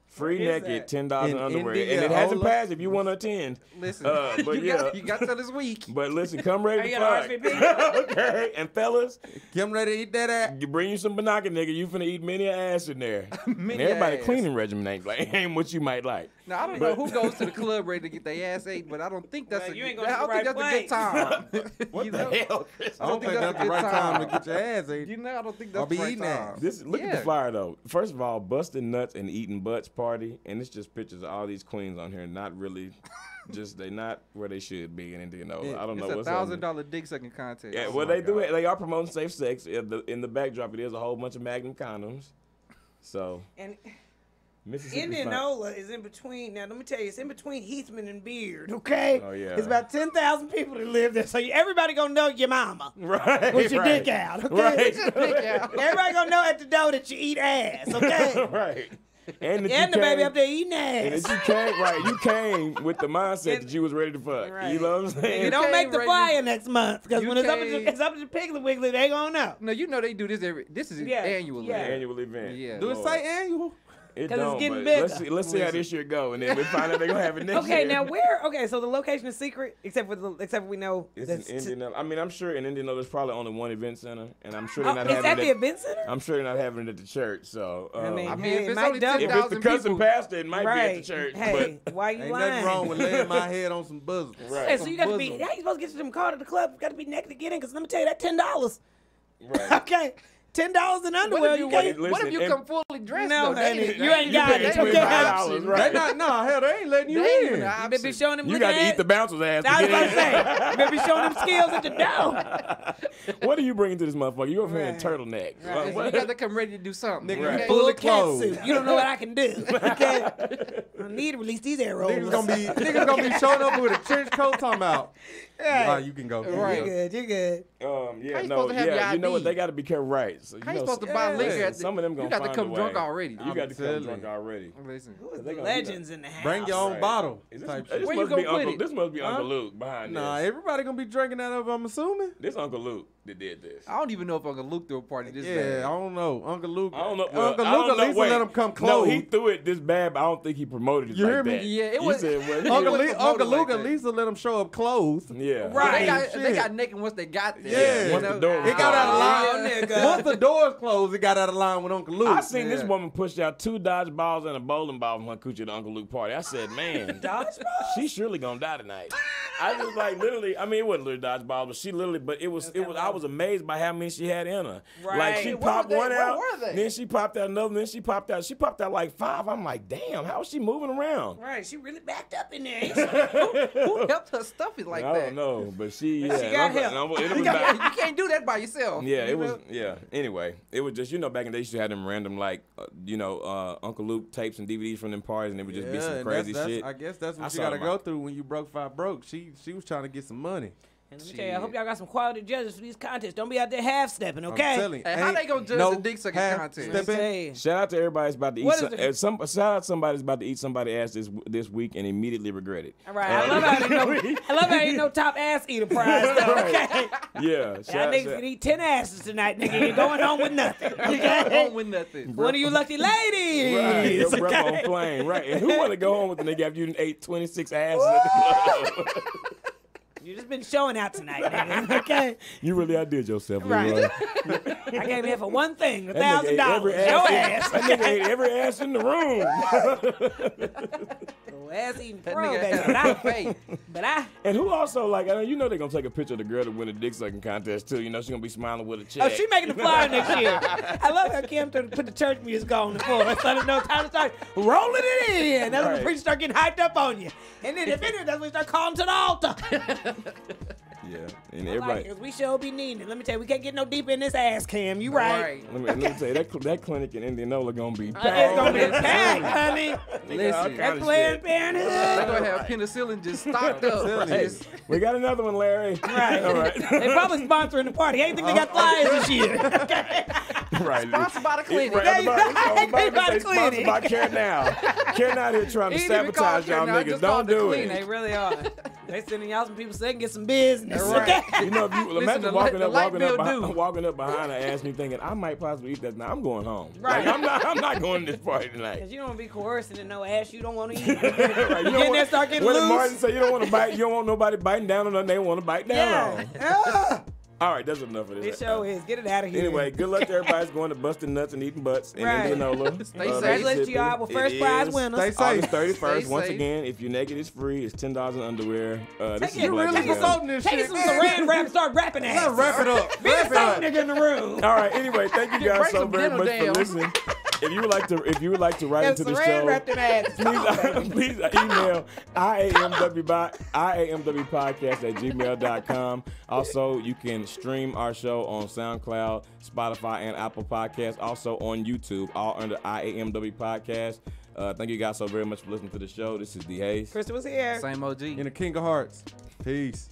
Free Where is naked, that? $10 in In underwear, and it hasn't Indianola? passed. If you want to attend, Listen, but you got till this week. But listen, come ready Are to you fuck. gonna Okay, and fellas, Get ready to eat that ass. you bring you some banana, nigga. You finna eat many ass in there. And Many everybody ass. cleaning regimen ain't what you might like. Now I don't know who goes to the club ready to get their ass ate, but I don't think that's Well, a. you ain't I going don't to think the that's a right good time. What You the know? hell, Chris? I don't think that's the right time to get your ass ate. You know, I don't think I'll that's be the right eating time. ass. Look at the Yeah. flyer though. First of all, busting nuts and eating butts party, and it's just pictures of all these queens on here. Not really, they not where they should be in Indianola. I don't know It's what's a happening. $1,000 dick sucking contest. Yeah, Oh well, my they do God. it. They are promoting safe sex. In the backdrop, it is a whole bunch of Magnum condoms. So And Mississippi. Indianola is in between. Now, let me tell you, it's in between Heathman and Beard, okay? Oh, yeah. It's about 10,000 people that live there, so everybody gonna know your mama. Right. With your right. dick out, okay? Right. Everybody gonna know at the door that you eat ass, okay? Right. And that And you the baby came- up there eating And ass. that you came with the mindset that you was ready to fuck. Right. You know what I'm saying? You don't make the ready- flyer next month, because You when it's up to the Piggly Wiggly, they gonna know. No, you know they do this this is Yeah, annually. yeah. Annual event. Yeah. Do it Lord. say annual? It Because don't, it's getting but bigger. let's see how this year go, and then we find out they're gonna have it next year. Okay, now where? Okay, so the location is secret, except we know It's in Indianapolis. I mean, I'm sure in Indianapolis there's probably only one event center, and I'm sure they're not is having that it the event center? I'm sure they're not having it at the church. So I mean, if it's might only double. if it's the 10,000 cousin people. pastor, it might Right. be at the church. Hey, why you Ain't lying? nothing wrong with laying my head on some buzzers. But, right. Hey, so you got to be. Bosom. How you supposed to get to them car to the club? You got to be naked to get in. Because let me tell you, that $10. Right. Okay, $10 in underwear. You can't. Listen, What if you and- come fully dressed? No, though? honey, They- you ain't got pay it. $25, Okay, right. They hell, they ain't letting you They ain't in. even an you better be option. showing them. You looking got to eat at- the bouncer's ass to I was get about in. to say, you better be showing them skills at the door. What are you bringing to this motherfucker? You over here in a Right. turtleneck. Right. You What? got to come ready to do something. Nigga, okay? Right. fully Full cat clothed. suit. You don't know what I can do. Okay, I need to release these arrows. Niggas gonna be showing up with a trench coat talking about. Right. You can go. Right. You're good. You're good. Yeah, How you no, supposed to have yeah. your You know what? ID? They got to be careful, right? So, How you supposed to buy Yeah. liquor? At the, Some of them gonna you got to find come a drunk way. already. You got to come telling drunk you. already. Listen. Who is They the gonna- legends in the house? Bring your own Right. bottle. This type must shit. Where you be gonna put Uncle. it? This must be Uncle Luke behind Nah, this. everybody gonna be drinking that of, I'm assuming. This Uncle Luke that did this. I don't even know if Uncle Luke threw a party this Yeah, bad. I don't know. Uncle Luke. I don't know. Well, Uncle I Luke don't at know. least Wait. let him come No, close. he threw it this bad, but I don't think he promoted it You like hear me? that. Yeah, it You was- said, well, Uncle, wasn't Uncle promoted Luke like at that. least will let him show up closed. yeah. Right. They Shit. got naked once they got there. Yeah. You Once know? the door was It got out of line. Oh, nigga. Once the doors closed, it got out of line with Uncle Luke. I seen this Yeah. woman push out 2 dodgeballs and a bowling ball from her coochie at the Uncle Luke party. I said, man, Dodgeball? she's surely gonna die tonight. I was like, literally. I mean, it wasn't literally dodgeball, but she literally. But it was. I was amazed by how many she had in her. Right. Like she What popped were they? one What out, were they? then she popped out another, then she popped out. She popped out like 5. I'm like, damn, how is she moving around? Right, she really backed up in there. ain't she? Who helped her stuff it like I that? don't know, but she. Yeah, She and got I'm like- help. and it was Yeah, about- you can't do that by yourself. Yeah, you it was. know? Yeah. Anyway, it was just back in the day, you used to have them random like Uncle Luke tapes and DVDs from them parties, and it would just be some and crazy that's, shit. I guess that's I what you saw got to them go out. through when you broke 5 broke. She was trying to get some money. And let me tell you, I hope y'all got some quality judges for these contests. Don't be out there half stepping, okay? I'm telling you. Hey, how ain't they gonna judge no the dick sucking half contest? Let me stepping. tell you. Shout out to everybody that's about to eat. What is it? Shout out to somebody that's about to eat somebody's ass this week and immediately regret it. All right, I love how ain't no top ass eater prize, though, okay? Yeah, Y'all shout niggas can eat 10 asses tonight, nigga. You're going home with nothing, okay? Won't win nothing. One of you lucky ladies. Right, your breath okay? on flame, right? And who want to go home with the nigga after you ate 26 asses at the club? You just been showing out tonight, nigga, okay? You really outdid yourself, Right. Leroy. I came here for one thing, That nigga ate every $1,000. Your ass. ass. That nigga ate every ass in the room. Oh, ass eating That pro, nigga baby. had a fake. But I And who also like? I mean, they're gonna take a picture of the girl that win the dick sucking contest too. She's gonna be smiling with a check. Oh, she making the flyer next year. I love how Kim put the church music on the floor. So there's no time to start rolling it in. That's when the Right. preacher start getting hyped up on you. And then if anything, that's when you start calling to the altar. Yeah, and Like, everybody. 'cause we sure be needing it. Let me tell you, we can't get no deeper in this ass, Cam. You right. Let me tell you, that clinic in Indianola gonna be It's packed. gonna be Listen. packed, honey. Listen, That's Planned they're Parenthood. gonna have penicillin just stocked up. Hey, Just- we got another one, Larry. Right. All right. They probably sponsoring the party. I ain't think they got flyers this year. Right. Sponsored by the clinic. Right. They- Sponsored they by the sponsored clinic. by Care Now. Care Now here trying to Ain't even called sabotage Care y'all Now, niggas. just Don't called the do clinic. They it. really are. They sending y'all some people so they can get some business. Right. Okay? You know, if you Listen, imagine the walking light up bill behind, due. walking up behind her, ass me thinking I might possibly eat that. Now I'm going home. Right. Like, I'm not going to this party tonight. Cause you don't want to be coercing in no ass you don't want to eat. Right, you Get in don't there, start getting what did loose. Martin say? You don't want to bite. You don't want nobody biting down on nothing they want to bite down on. Yeah. All right, that's enough of It this. sure is. Get it out of here. Anyway, good luck to everybody that's going to busting nuts and eating butts in Right. Indianola. Stay safe. Congratulations to Mississippi. y'all. Well, first It prize is winners. Stay safe. August 31st. Stay Once safe. again, if you're naked, it's free. It's $10 in underwear. This Take is it, Black really Girl. promoting this Take shit. some saran wrap and start rapping ass. Let's wrap it up. Be the Wrap it same up. nigga in the room. All right. Anyway, thank you guys Break so some very dental much for dams. listening. If you would like to write Yeah, into the saran show, wrap them ass. please email IAMWpodcast@gmail.com. Also, you can stream our show on SoundCloud, Spotify, and Apple Podcasts. Also on YouTube, all under IAMW Podcast. Thank you guys so very much for listening to the show. This is D. Hayes. Krista was here. Same OG. In the King of Hearts. Peace.